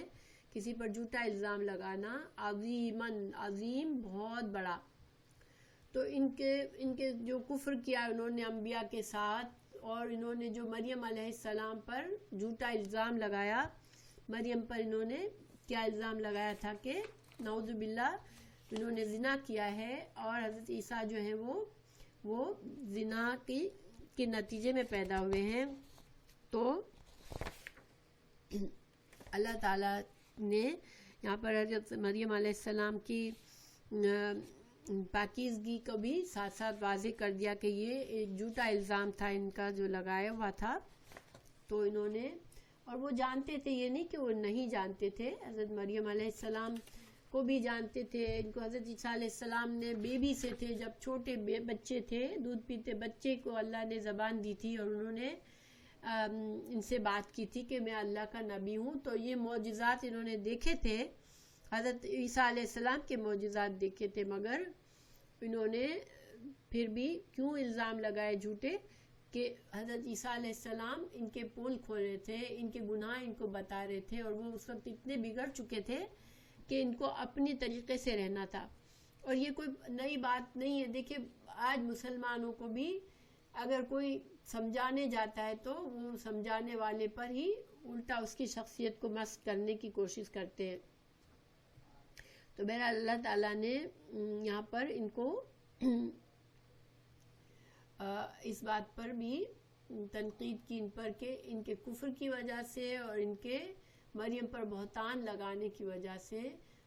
کسی پر جھوٹا الزام لگانا، عظیمن، عظیم، بہت بڑا۔ تو ان کے جو کفر کیا انہوں نے انبیاء کے ساتھ، اور انہوں نے جو مریم علیہ السلام پر جھوٹا الزام لگایا، مریم پر انہوں نے کیا الزام لگایا تھا کہ نعوذ باللہ انہوں نے زنا کیا ہے، اور حضرت عیسیٰ جو ہیں وہ زنا کے نتیجے میں پیدا ہوئے ہیں۔ تو اللہ تعالیٰ نے یہاں پر حضرت مریم علیہ السلام کی پاکیزگی کو بھی ساتھ ساتھ واضح کر دیا کہ یہ ایک جھوٹا الزام تھا ان کا جو لگایا ہوا تھا۔ تو انہوں نے، اور وہ جانتے تھے، یہ نہیں کہ وہ نہیں جانتے تھے، حضرت مریم علیہ السلام کو بھی جانتے تھے، ان کو حضرت عیسیٰ علیہ السلام نے بیبی سے تھے، جب چھوٹے بچے تھے، دودھ پیتے بچے کو اللہ نے زبان دی تھی، اور انہوں نے ان سے بات کی تھی کہ میں اللہ کا نبی ہوں۔ تو یہ معجزات انہوں نے دیکھے تھے، حضرت عیسیٰ علیہ السلام کے معجزات دیکھے تھے، مگر انہوں نے پھر بھی کیوں الزام لگائے جھوٹے کہ حضرت عیسیٰ علیہ السلام ان کے پول کھول رہے تھے، ان کے گناہ ان کو بتا رہے تھے، اور وہ اس وقت اتنے بگڑ چکے تھے کہ ان کو اپنی طریقے سے رہنا تھا۔ اور یہ کوئی نئی بات نہیں ہے، دیکھیں آج مسلمانوں کو بھی اگر کوئی سمجھانے جاتا ہے تو وہ سمجھانے والے پر ہی الٹا اس کی شخصیت کو مسخ کرنے کی کوشش کرتے ہیں۔ تو بہرحال اللہ تعالیٰ نے یہاں پر ان کو اس بات پر بھی تنقید کی ان پر کہ ان کے کفر کی وجہ سے اور ان کے مریم پر بہتان لگانے کی وجہ سے،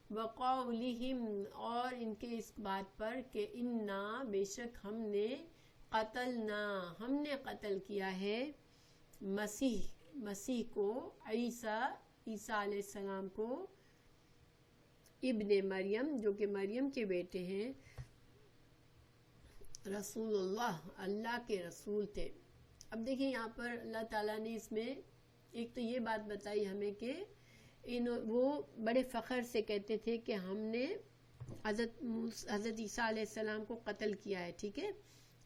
وقولہم اور ان کے اس بات پر کہ انا بے شک ہم نے قتل کیا ہے مسیح کو، عیسیٰ علیہ السلام کو، ابن مریم جو کہ مریم کے بیٹے ہیں، رسول اللہ کے رسول تھے۔ اب دیکھیں یہاں پر اللہ تعالیٰ نے اس میں ایک تو یہ بات بتائی ہمیں کہ وہ بڑے فخر سے کہتے تھے کہ ہم نے حضرت عیسیٰ علیہ السلام کو قتل کیا ہے، ٹھیک ہے،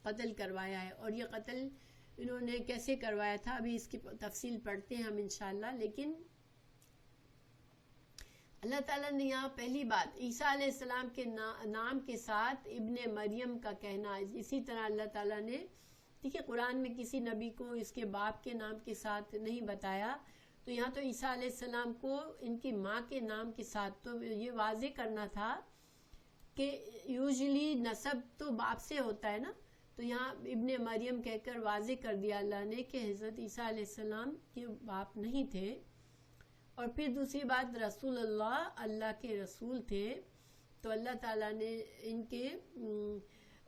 قتل کروایا ہے، اور یہ قتل انہوں نے کیسے کروایا تھا ابھی اس کی تفصیل پڑھتے ہیں ہم انشاءاللہ۔ لیکن اللہ تعالیٰ نے یہاں پہلی بات عیسیٰ علیہ السلام کے نام کے ساتھ ابن مریم کا کہنا، اسی طرح اللہ تعالیٰ نے، دیکھیے قرآن میں کسی نبی کو اس کے باپ کے نام کے ساتھ نہیں بتایا، تو یہاں تو عیسیٰ علیہ السلام کو ان کی ماں کے نام کے ساتھ، تو یہ واضح کرنا تھا کہ یوزلی نسب تو باپ سے ہوتا ہے نا، تو یہاں ابن مریم کہہ کر واضح کر دیا اللہ نے کہ حضرت عیسیٰ علیہ السلام کے باپ نہیں تھے۔ اور پھر دوسری بات، رسول اللہ کے رسول تھے، تو اللہ تعالیٰ نے ان کے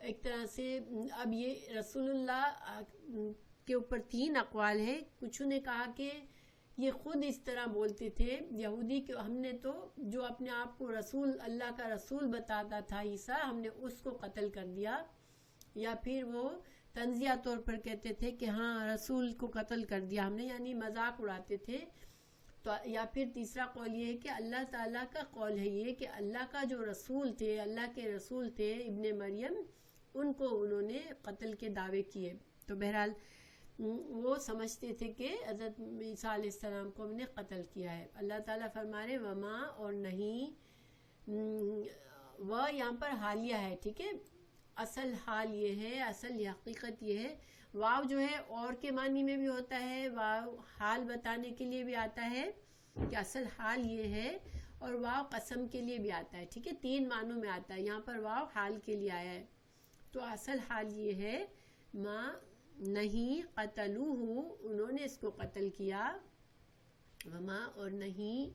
ایک طرح سے، اب یہ رسول اللہ کے اوپر 3 اقوال ہیں، کچھ نے کہا کہ یہ خود اس طرح بولتے تھے یہودی کہ ہم نے تو جو اپنے آپ کو رسول، اللہ کا رسول بتاتا تھا عیسیٰ، ہم نے اس کو قتل کر دیا، یا پھر وہ تنزیہ طور پر کہتے تھے کہ ہاں رسول کو قتل کر دیا ہم نے، یعنی مذاق اڑاتے تھے۔ تو یا پھر تیسرا قول یہ ہے کہ اللہ تعالیٰ کا قول ہے یہ کہ اللہ کا جو رسول تھے، اللہ کے رسول تھے ابن مریم، ان کو انہوں نے قتل کے دعوے کیے۔ تو بہرحال وہ سمجھتے تھے کہ حضرت عیسیٰ علیہ السلام کو ہم نے قتل کیا ہے۔ اللہ تعالیٰ فرما رہے وما، اور نہیں، وہ یہاں پر حالیہ ہے، ٹھیک ہے، اصل حال یہ ہے، اصل حقیقت یہ ہے۔ واو جو ہے اور کے معنی میں بھی ہوتا ہے، واو حال بتانے کے لیے بھی آتا ہے کہ اصل حال یہ ہے، اور واو قسم کے لیے بھی آتا ہے، ٹھیک ہے، 3 معنوں میں آتا ہے، یہاں پر واو حال کے لیے آیا ہے۔ تو اصل حال یہ ہے، ماں نہیں، قتلوہ انہوں نے اس کو قتل کیا، وما اور نہیں،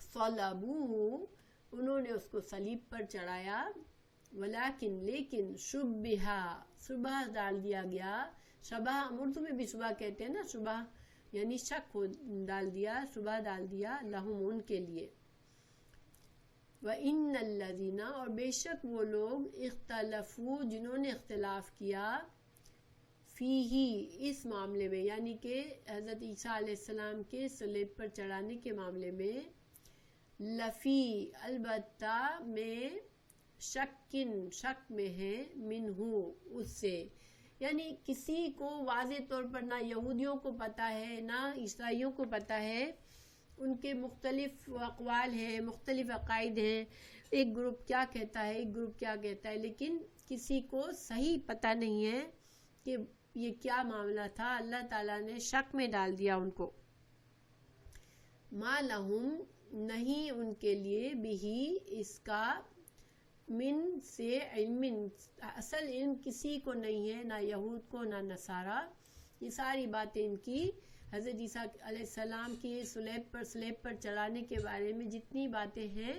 صلبوہ انہوں نے اس کو صلیب پر چڑھایا، ولیکن لیکن شبہ ڈال دیا گیا، شبہ اردو میں بھی شبہ کہتے ہیں نا، شبہ یعنی شک کو ڈال دیا، شبہ ڈال دیا، لہم ان کے لیے۔ وَإِنَّ الَّذِينَ اور بے شک وہ لوگ اختلفوا جنہوں نے اختلاف کیا، فیہ اس معاملے میں، یعنی کہ حضرت عیسیٰ علیہ السلام کے صلیب پر چڑھانے کے معاملے میں، لفی البتہ میں شک میں ہے، منہ اس سے، یعنی کسی کو واضح طور پر نہ یہودیوں کو پتہ ہے نہ عیسائیوں کو پتہ ہے، ان کے مختلف اقوال ہیں، مختلف عقائد ہیں، ایک گروپ کیا کہتا ہے ایک گروپ کیا کہتا ہے، لیکن کسی کو صحیح پتہ نہیں ہے کہ یہ کیا معاملہ تھا۔ اللہ تعالیٰ نے شک میں ڈال دیا ان کو۔ ما لہم نہیں ان کے لیے بھی اس کا، من سے علم اصل علم کسی کو نہیں ہے، نہ یہود کو نہ نصارہ۔ یہ ساری باتیں ان کی حضرت عیسیٰ علیہ السلام کی صلیب پر چڑھانے کے بارے میں جتنی باتیں ہیں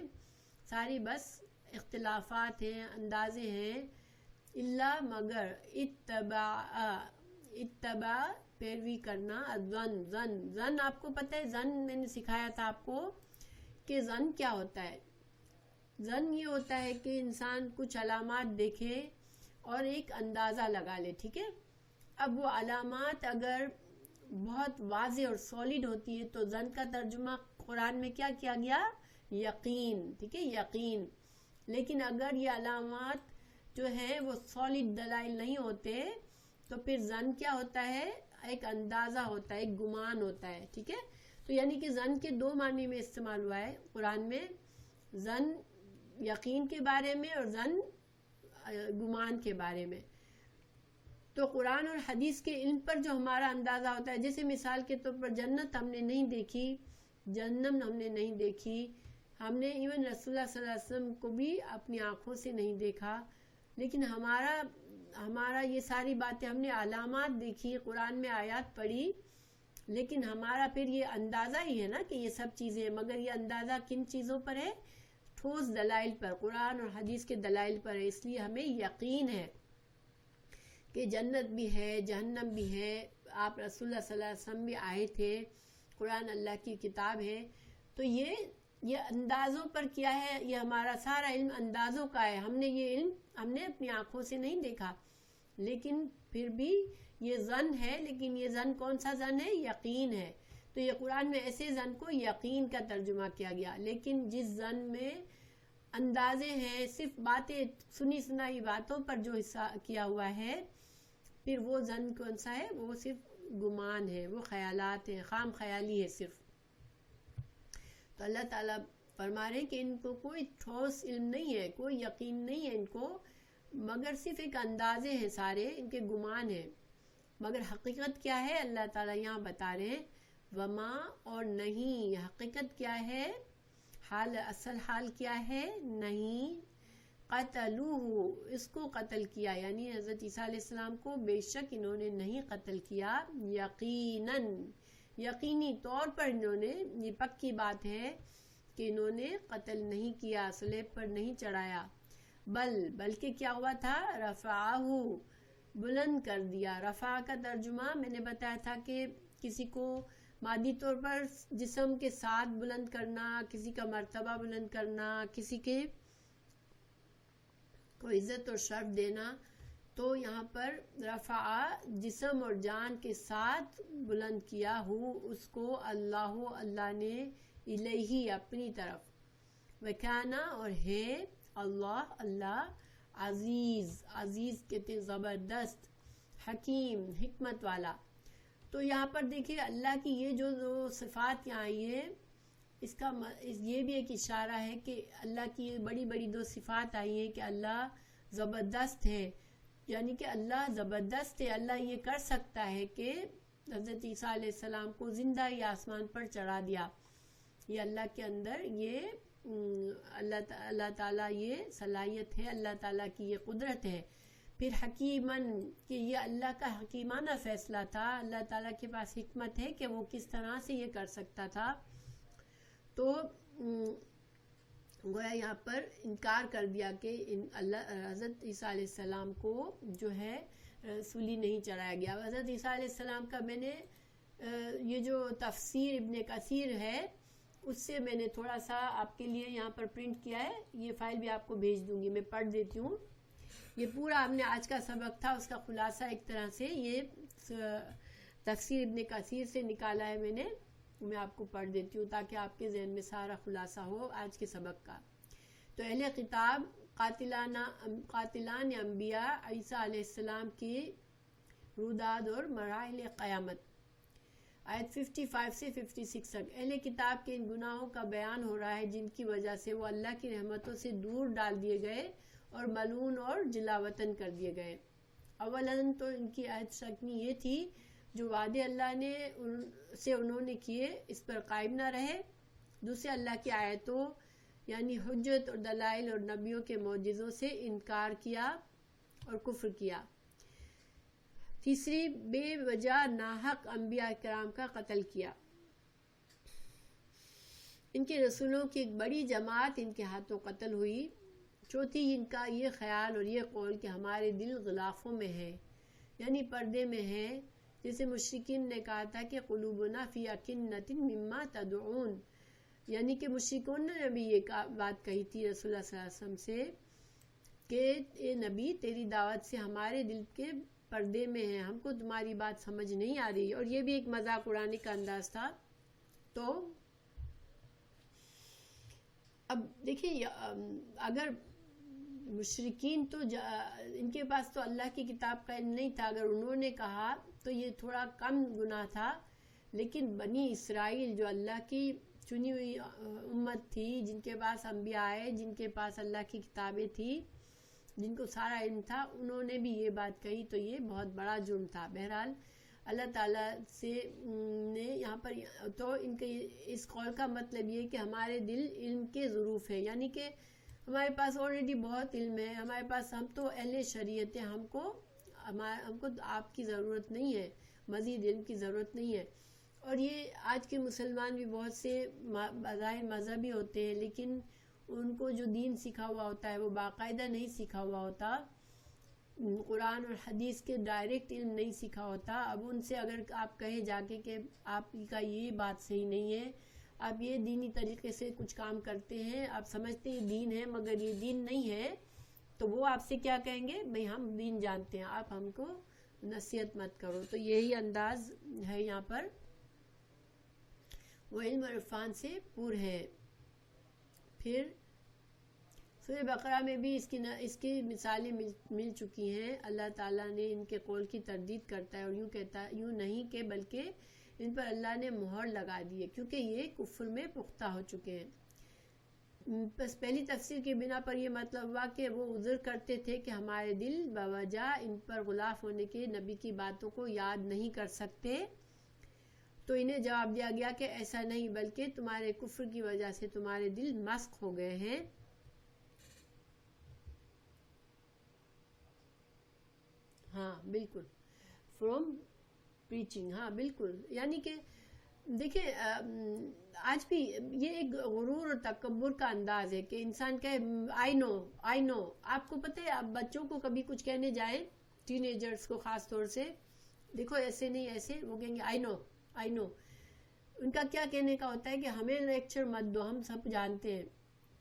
ساری بس اختلافات ہیں، اندازے ہیں، اللہ مگر اتباع پیروی کرنا، ظن آپ کو پتہ ہے، ظن میں نے سکھایا تھا آپ کو کہ ظن کیا ہوتا ہے۔ ظن یہ ہوتا ہے کہ انسان کچھ علامات دیکھے اور ایک اندازہ لگا لے، ٹھیک ہے۔ اب وہ علامات اگر بہت واضح اور سالڈ ہوتی ہے تو ظن کا ترجمہ قرآن میں کیا کیا گیا؟ یقین، ٹھیک ہے، یقین۔ لیکن اگر یہ علامات جو ہیں وہ سالڈ دلائل نہیں ہوتے تو پھر ظن کیا ہوتا ہے؟ ایک اندازہ ہوتا ہے، ایک گمان ہوتا ہے، ٹھیک ہے۔ تو یعنی کہ ظن کے دو معنی میں استعمال ہوا ہے قرآن میں، ظن یقین کے بارے میں اور ظن گمان کے بارے میں۔ تو قرآن اور حدیث کے علم پر جو ہمارا اندازہ ہوتا ہے، جیسے مثال کے طور پر جنت ہم نے نہیں دیکھی، جہنم ہم نے نہیں دیکھی، ہم نے ایون رسول اللہ صلی اللہ علیہ وسلم کو بھی اپنی آنکھوں سے نہیں دیکھا، لیکن ہمارا یہ ساری باتیں ہم نے علامات دیکھی، قرآن میں آیات پڑھی، لیکن ہمارا پھر یہ اندازہ ہی ہے نا کہ یہ سب چیزیں ہیں، مگر یہ اندازہ کن چیزوں پر ہے؟ ٹھوس دلائل پر، قرآن اور حدیث کے دلائل پر ہے۔ اس لیے ہمیں یقین ہے کہ جنت بھی ہے، جہنم بھی ہے، آپ رسول اللہ صلی اللہ علیہ وسلم بھی آئے تھے، قرآن اللہ کی کتاب ہے۔ تو یہ اندازوں پر کیا ہے؟ یہ ہمارا سارا علم اندازوں کا ہے، ہم نے یہ علم ہم نے اپنی آنکھوں سے نہیں دیکھا، لیکن پھر بھی یہ ظن ہے، لیکن یہ ظن کون سا ظن ہے؟ یقین ہے۔ تو یہ قرآن میں ایسے ظن کو یقین کا ترجمہ کیا گیا، لیکن جس ظن میں اندازے ہیں، صرف باتیں سنی سنائی باتوں پر جو حصہ کیا ہوا ہے، پھر وہ ظن کون سا ہے؟ وہ صرف گمان ہے، وہ خیالات ہیں، خام خیالی ہے صرف۔ تو اللہ تعالیٰ فرما رہے ہیں کہ ان کو کوئی ٹھوس علم نہیں ہے، کوئی یقین نہیں ہے ان کو، مگر صرف ایک اندازے ہیں، سارے ان کے گمان ہیں، مگر حقیقت کیا ہے؟ اللہ تعالیٰ یہاں بتا رہے ہیں وما، اور نہیں، حقیقت کیا ہے؟ حال، اصل حال کیا ہے؟ نہیں، قتلوہ، اس کو قتل کیا، یعنی حضرت عیسیٰ علیہ السلام کو بے شک انہوں نے نہیں قتل کیا، یقیناً، یقینی طور پر انہوں نے، یہ پکی بات ہے کہ انہوں نے قتل نہیں کیا، صلیب پر نہیں چڑھایا، بلکہ کیا ہوا تھا؟ رفعہ، بلند کر دیا۔ رفع کا ترجمہ میں نے بتایا تھا کہ کسی کو مادی طور پر جسم کے ساتھ بلند کرنا، کسی کا مرتبہ بلند کرنا، کسی کے کو عزت اور شرف دینا، تو یہاں پر رفع جسم اور جان کے ساتھ بلند کیا ہو اس کو، اللہ نے، الیہ اپنی طرف، وکانا اور ہے، اللہ عزیز کہتے ہیں زبردست، حکیم حکمت والا۔ تو یہاں پر دیکھیں اللہ کی یہ جو صفات یہاں آئی ہے، اس کا یہ بھی ایک اشارہ ہے کہ اللہ کی بڑی بڑی دو صفات آئی ہیں کہ اللہ زبردست ہے، یعنی کہ اللہ زبردست ہے، اللہ یہ کر سکتا ہے کہ حضرت عیسیٰ علیہ السلام کو زندہ ہی آسمان پر چڑھا دیا۔ یہ اللہ کے اندر یہ اللہ تعالیٰ یہ صلاحیت ہے، اللہ تعالیٰ کی یہ قدرت ہے۔ پھر حکیمن، کہ یہ اللہ کا حکیمانہ فیصلہ تھا، اللہ تعالیٰ کے پاس حکمت ہے کہ وہ کس طرح سے یہ کر سکتا تھا۔ تو گویا یہاں پر انکار کر دیا کہ حضرت عیسیٰ علیہ السلام کو جو ہے سولی نہیں چڑھایا گیا۔ حضرت عیسیٰ علیہ السلام کا میں نے یہ جو تفسیر ابن کثیر ہے اس سے میں نے تھوڑا سا آپ کے لیے یہاں پر پرنٹ کیا ہے، یہ فائل بھی آپ کو بھیج دوں گی، میں پڑھ دیتی ہوں۔ یہ پورا ہم نے آج کا سبق تھا، اس کا خلاصہ ایک طرح سے یہ تفسیر ابن کثیر سے نکالا ہے میں آپ کو پڑھ دیتی ہوں تاکہ آپ کے ذہن میں سارا خلاصہ ہو آج کے سبق کا۔ تو اہل خطاب قاتلان انبیاء عیسیٰ علیہ السلام کی روداد اور مراحل قیامت، آیت 55 سے 56 تک۔ اہل کتاب کے ان گناہوں کا بیان ہو رہا ہے جن کی وجہ سے وہ اللہ کی رحمتوں سے دور ڈال دیے گئے اور ملعون اور جلاوطن کر دیے گئے۔ اولاً تو ان کی عہد شکنی یہ تھی جو وعدے اللہ نے سے انہوں نے کیے اس پر قائم نہ رہے۔ دوسرے اللہ کی آیتوں یعنی حجت اور دلائل اور نبیوں کے معجزوں سے انکار کیا اور کفر کیا۔ تیسری، بے وجہ ناحق انبیاء کرام کا قتل کیا۔ ان کے رسولوں کی ایک بڑی جماعت ان کے ہاتھوں قتل ہوئی۔ چوتھی، ان کا یہ خیال اور یہ قول کہ ہمارے دل غلافوں میں ہے یعنی پردے میں ہے، جیسے مشرکین نے کہا تھا کہ قلوبنا فی اکنۃ مما تدعون، یعنی کہ مشرکون نے بھی یہ بات کہی تھی رسول اللہ صلی اللہ علیہ وسلم سے کہ اے نبی تیری دعوت سے ہمارے دل کے پردے میں ہے، ہم کو تمہاری بات سمجھ نہیں آ رہی، اور یہ بھی ایک مذاق اڑانے کا انداز تھا۔ تو اب دیکھیں اگر مشرکین تو ان کے پاس تو اللہ کی کتاب کا علم نہیں تھا، اگر انہوں نے کہا تو یہ تھوڑا کم گناہ تھا، لیکن بنی اسرائیل جو اللہ کی چنی ہوئی امت تھی، جن کے پاس انبیاء آئے، جن کے پاس اللہ کی کتابیں تھی، جن کو سارا علم تھا، انہوں نے بھی یہ بات کہی تو یہ بہت بڑا جرم تھا۔ بہرحال اللہ تعالیٰ سے نے یہاں پر تو ان کے اس قول کا مطلب یہ کہ ہمارے دل علم کے ظروف ہے، یعنی کہ ہمارے پاس آلریڈی بہت علم ہے، ہمارے پاس، ہم تو اہل شریعت ہیں، ہم کو آپ کی ضرورت نہیں ہے، مزید علم کی ضرورت نہیں ہے۔ اور یہ آج کے مسلمان بھی بہت سے بظاہر مذہبی ہوتے ہیں، لیکن ان کو جو دین سکھا ہوا ہوتا ہے وہ باقاعدہ نہیں سکھا ہوا ہوتا، قرآن اور حدیث کے ڈائریکٹ علم نہیں سکھا ہوتا۔ اب ان سے اگر آپ کہیں جا کے کہ آپ کا یہ بات صحیح نہیں ہے، آپ یہ دینی طریقے سے کچھ کام کرتے ہیں، آپ سمجھتے ہیں دین ہے مگر یہ دین نہیں ہے، تو وہ آپ سے کیا کہیں گے؟ بھئی ہم دین جانتے ہیں، آپ ہم کو نصیحت مت کرو۔ تو یہی انداز ہے یہاں پر، وہ علم اور عرفان سے پور ہے۔ پھر سورہ بقرہ میں بھی اس کی مثالیں مل چکی ہیں۔ اللہ تعالیٰ نے ان کے قول کی تردید کرتا ہے اور یوں کہتا ہے، یوں نہیں کہ بلکہ ان پر اللہ نے مہر لگا دی ہے کیونکہ یہ کفر میں پختہ ہو چکے ہیں۔ بس پہلی تفسیر کی بنا پر یہ مطلب ہوا کہ وہ عذر کرتے تھے کہ ہمارے دل بوجہ ان پر غلاف ہونے کے نبی کی باتوں کو یاد نہیں کر سکتے، تو انہیں جواب دیا گیا کہ ایسا نہیں، بلکہ تمہارے کفر کی وجہ سے تمہارے دل مسخ ہو گئے ہیں۔ ہاں بالکل، فرام پریچنگ، ہاں بالکل، یعنی کہ دیکھیں آج بھی یہ ایک غرور اور تکبر کا انداز ہے کہ انسان کہے آئی نو۔ آپ کو پتہ ہے، آپ بچوں کو کبھی کچھ کہنے جائیں، ٹین ایجرز کو خاص طور سے، دیکھو ایسے نہیں ایسے، وہ کہیں گے آئی نو۔ ان کا کیا کہنے کا ہوتا ہے کہ ہمیں لیکچر مت دو، ہم سب جانتے ہیں۔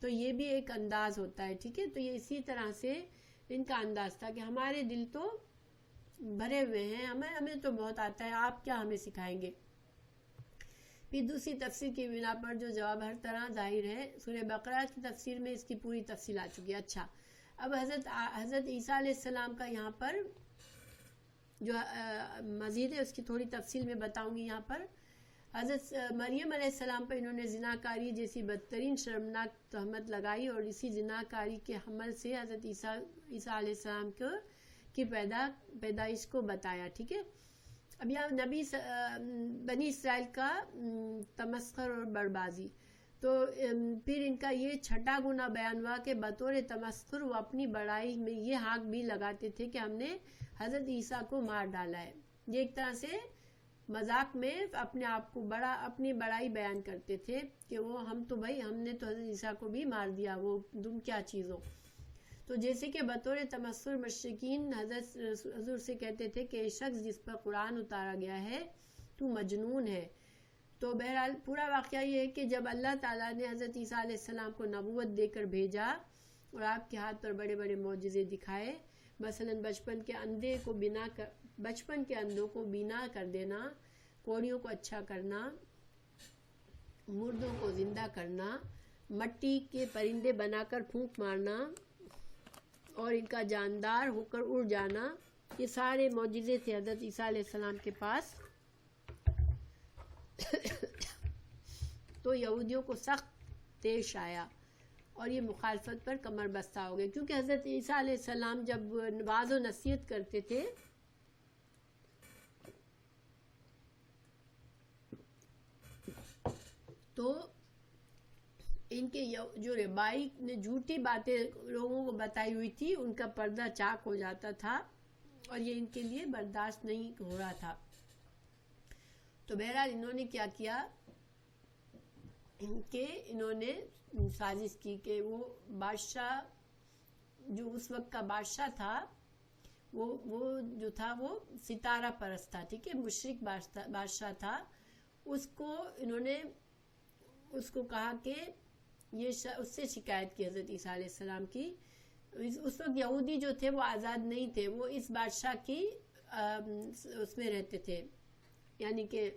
تو یہ بھی ایک انداز ہوتا ہے، ٹھیک ہے۔ تو یہ اسی طرح سے ان کا انداز تھا کہ ہمارے دل تو بھرے ہوئے ہیں، ہمیں تو بہت آتا ہے، آپ کیا ہمیں سکھائیں گے۔ پھر دوسری تفسیر کی بنا پر جو جواب ہر طرح ظاہر ہے، سورہ بقرہ کی تفسیر میں اس کی پوری تفصیل آ چکی ہے۔ اچھا، اب حضرت عیسیٰ علیہ السلام کا یہاں پر جو مزید ہے اس کی تھوڑی تفصیل میں بتاؤں گی۔ یہاں پر حضرت مریم علیہ السلام پر انہوں نے زناکاری جیسی بدترین شرمناک تہمت لگائی اور اسی زناکاری کے حمل سے حضرت عیسیٰ علیہ السلام کی پیدائش کو بتایا، ٹھیک ہے۔ اب یہاں بنی اسرائیل کا تمسخر اور بربازی، تو پھر ان کا یہ چھٹا گناہ بیان ہوا کہ بطور تمسخر وہ اپنی بڑائی میں یہ حق بھی لگاتے تھے کہ ہم نے حضرت عیسیٰ کو مار ڈالا ہے۔ یہ ایک طرح سے مذاق میں اپنے آپ کو اپنی بڑائی بیان کرتے تھے کہ ہم تو حضرت عیسیٰ کو بھی مار دیا، وہ تم کیا چیز ہو۔ تو جیسے کہ بطور تمسخر مشرکین حضور سے کہتے تھے کہ شخص جس پر قرآن اتارا گیا ہے تو مجنون ہے. تو بہرحال پورا واقعہ یہ ہے کہ جب اللہ تعالیٰ نے حضرت عیسیٰ علیہ السلام کو نبوت دے کر بھیجا اور آپ کے ہاتھ پر بڑے بڑے معجزے دکھائے، مثلاً بچپن کے اندھوں کو بینا کر دینا، کوڑیوں کو اچھا کرنا، مردوں کو زندہ کرنا، مٹی کے پرندے بنا کر پھونک مارنا اور ان کا جاندار ہو کر اڑ جانا، یہ سارے معجزے تھے حضرت عیسیٰ علیہ السلام کے پاس. تو یہودیوں کو سخت طیش آیا اور یہ مخالفت پر کمر بستہ ہو گئے، کیونکہ حضرت عیسیٰ علیہ السلام جب واعظ و نصیحت کرتے تھے تو ان کے جو ربائی نے جھوٹی باتیں لوگوں کو بتائی ہوئی تھی ان کا پردہ چاک ہو جاتا تھا اور یہ ان کے لیے برداشت نہیں ہو رہا تھا. تو بہرحال انہوں نے کیا کیا کہ انہوں نے سازش کی کہ وہ بادشاہ جو اس وقت کا بادشاہ تھا وہ جو تھا وہ ستارہ پرست تھا، ٹھیک ہے، مشرک بادشاہ تھا. انہوں نے اس کو کہا کہ یہ اس سے شکایت کی حضرت عیسیٰ علیہ السلام کی. اس وقت یہودی جو تھے وہ آزاد نہیں تھے، وہ اس بادشاہ کی اس میں رہتے تھے، یعنی کہ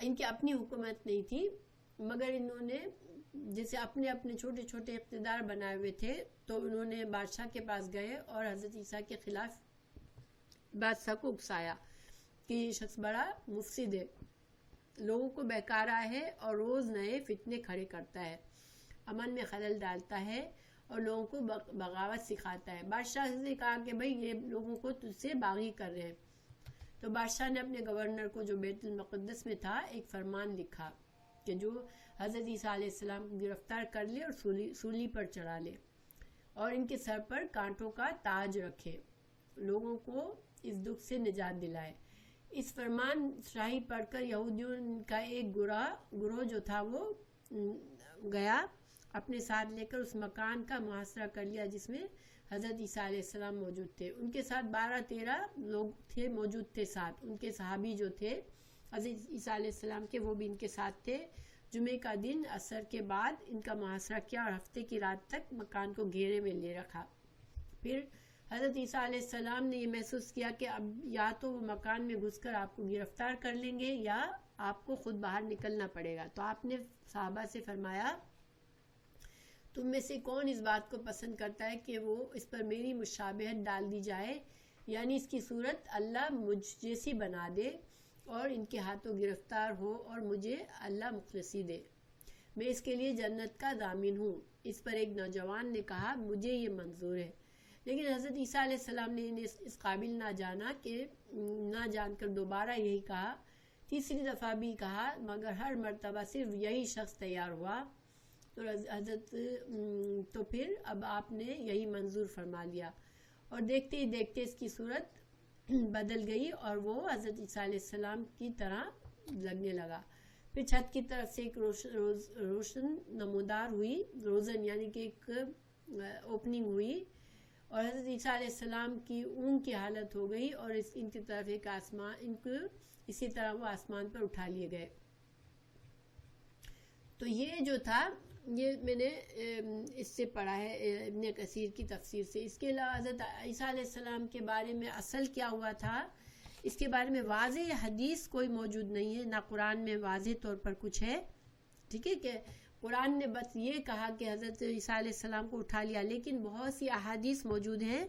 ان کی اپنی حکومت نہیں تھی، مگر انہوں نے جیسے اپنے چھوٹے چھوٹے اقتدار بنائے ہوئے تھے. تو انہوں نے بادشاہ کے پاس گئے اور حضرت عیسیٰ کے خلاف بادشاہ کو اکسایا کہ یہ شخص بڑا مفسد ہے، لوگوں کو بہکارا ہے اور روز نئے فتنے کھڑے کرتا ہے، امن میں خلل ڈالتا ہے اور لوگوں کو بغاوت سکھاتا ہے. بادشاہ نے کہا کہ بھئی یہ لوگوں کو تجھ سے باغی کر رہے ہیں. تو بادشاہ نے اپنے گورنر کو جو بیت المقدس میں تھا ایک فرمان لکھا کہ جو حضرت عیسیٰ علیہ السلام کو گرفتار کر لے اور سولی پر چڑھا لے اور ان کے سر پر کانٹوں کا تاج رکھے، لوگوں کو اس دکھ سے نجات دلائے. اس فرمان شاہی پڑھ کر یہودیوں کا ایک گروہ جو تھا وہ گیا، اپنے ساتھ لے کر اس مکان کا محاصرہ کر لیا جس میں حضرت عیسیٰ علیہ السلام موجود تھے. ان کے ساتھ 12-13 لوگ موجود تھے ساتھ، ان کے صحابی جو تھے حضرت عیسیٰ علیہ السلام کے وہ بھی ان کے ساتھ تھے. جمعے کا دن عصر کے بعد ان کا محاصرہ کیا اور ہفتے کی رات تک مکان کو گھیرے میں لے رکھا. پھر حضرت عیسیٰ علیہ السلام نے یہ محسوس کیا کہ اب یا تو وہ مکان میں گھس کر آپ کو گرفتار کر لیں گے یا آپ کو خود باہر نکلنا پڑے گا. تو آپ نے صحابہ سے فرمایا تم میں سے کون اس بات کو پسند کرتا ہے کہ وہ اس پر میری مشابہت ڈال دی جائے، یعنی اس کی صورت اللہ مجھ جیسی بنا دے اور ان کے ہاتھوں گرفتار ہو اور مجھے اللہ مخلصی دے، میں اس کے لیے جنت کا ضامن ہوں. اس پر ایک نوجوان نے کہا مجھے یہ منظور ہے. لیکن حضرت عیسیٰ علیہ السلام نے انہیں اس قابل نہ جان کر دوبارہ یہی کہا. تیسری دفعہ بھی کہا مگر ہر مرتبہ صرف یہی شخص تیار ہوا. تو پھر اب آپ نے یہی منظور فرما لیا اور دیکھتے ہی دیکھتے اس کی صورت بدل گئی اور وہ حضرت عیسیٰ علیہ السلام کی طرح لگنے لگا. پھر چھت کی طرف سے ایک روشن نمودار ہوئی، روزن یعنی کہ ایک اوپننگ ہوئی اور حضرت عیسیٰ علیہ السلام کی اونگ کی حالت ہو گئی اور ان کی طرف ایک آسمان، ان کو اسی طرح وہ آسمان پر اٹھا لیے گئے. تو یہ جو تھا یہ میں نے اس سے پڑھا ہے ابن کثیر کی تفسیر سے. اس کے علاوہ حضرت عیسیٰ علیہ السلام کے بارے میں اصل کیا ہوا تھا اس کے بارے میں واضح حدیث کوئی موجود نہیں ہے، نہ قرآن میں واضح طور پر کچھ ہے. ٹھیک ہے کہ قرآن نے بس یہ کہا کہ حضرت عیسیٰ علیہ السلام کو اٹھا لیا، لیکن بہت سی احادیث موجود ہیں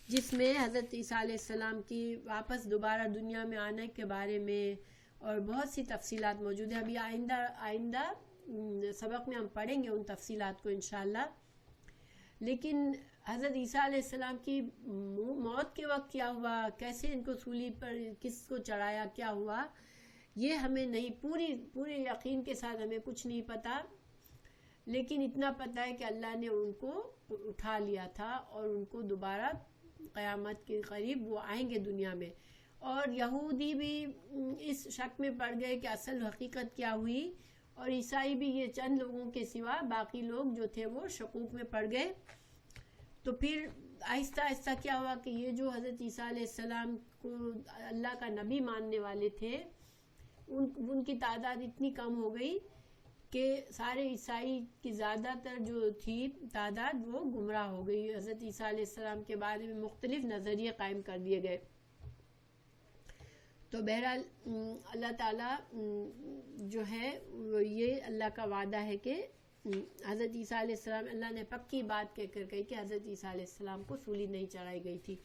جس میں حضرت عیسیٰ علیہ السلام کی واپس دوبارہ دنیا میں آنے کے بارے میں اور بہت سی تفصیلات موجود ہیں. ابھی آئندہ سبق میں ہم پڑھیں گے ان تفصیلات کو انشاءاللہ. لیکن حضرت عیسیٰ علیہ السلام کی موت کے وقت کیا ہوا، کیسے ان کو سولی پر کس کو چڑھایا، کیا ہوا، یہ ہمیں نہیں پورے یقین کے ساتھ ہمیں کچھ نہیں پتا. لیکن اتنا پتا ہے کہ اللہ نے ان کو اٹھا لیا تھا اور ان کو دوبارہ قیامت کے قریب وہ آئیں گے دنیا میں. اور یہودی بھی اس شک میں پڑ گئے کہ اصل حقیقت کیا ہوئی، اور عیسائی بھی، یہ چند لوگوں کے سوا باقی لوگ جو تھے وہ شکوک میں پڑ گئے. تو پھر آہستہ آہستہ کیا ہوا کہ یہ جو حضرت عیسیٰ علیہ السلام کو اللہ کا نبی ماننے والے تھے ان کی تعداد اتنی کم ہو گئی کہ سارے عیسائی کی زیادہ تر جو تھی تعداد وہ گمراہ ہو گئی. حضرت عیسیٰ علیہ السلام کے بارے میں مختلف نظریے قائم کر دیے گئے. تو بہرحال اللہ تعالیٰ جو ہے یہ اللہ کا وعدہ ہے کہ حضرت عیسیٰ علیہ السلام, اللہ نے پکی بات کہہ کر کہی کہ حضرت عیسیٰ علیہ السلام کو سولی نہیں چڑھائی گئی تھی.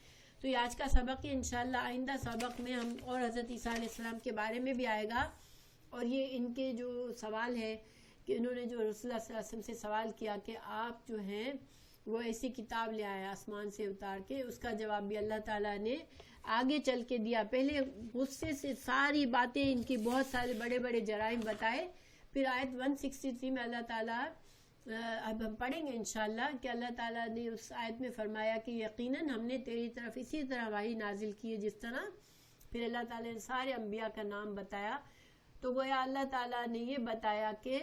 تو یہ آج کا سبق ہے. انشاءاللہ آئندہ سبق میں ہم اور حضرت عیسیٰ علیہ السلام کے بارے میں بھی آئے گا, اور یہ ان کے جو سوال ہے کہ انہوں نے جو رسول اللہ صلی اللہ علیہ وسلم سے سوال کیا کہ آپ جو ہیں وہ ایسی کتاب لے آئے آسمان سے اتار کے, اس کا جواب بھی اللہ تعالیٰ نے آگے چل کے دیا. پہلے غصے سے ساری باتیں ان کی بہت سارے بڑے بڑے جرائم بتائے, پھر آیت 163 میں اللہ تعالیٰ, اب ہم پڑھیں گے انشاءاللہ, کہ اللہ تعالیٰ نے اس آیت میں فرمایا کہ یقیناً ہم نے تیری طرف اسی طرح وحی نازل کی ہے جس طرح. پھر اللہ تعالیٰ نے سارے انبیاء کا نام بتایا. تو گویا اللہ تعالیٰ نے یہ بتایا کہ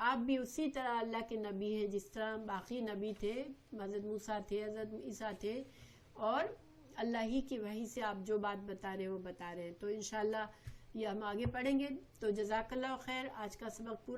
آپ بھی اسی طرح اللہ کے نبی ہیں جس طرح باقی نبی تھے, حضرت موسیٰ تھے, حضرت عیسیٰ تھے, اور اللہ ہی کی وحی سے آپ جو بات بتا رہے ہیں وہ بتا رہے ہیں. تو انشاءاللہ یہ ہم آگے پڑھیں گے. تو جزاک اللہ خیر. آج کا سبق پورا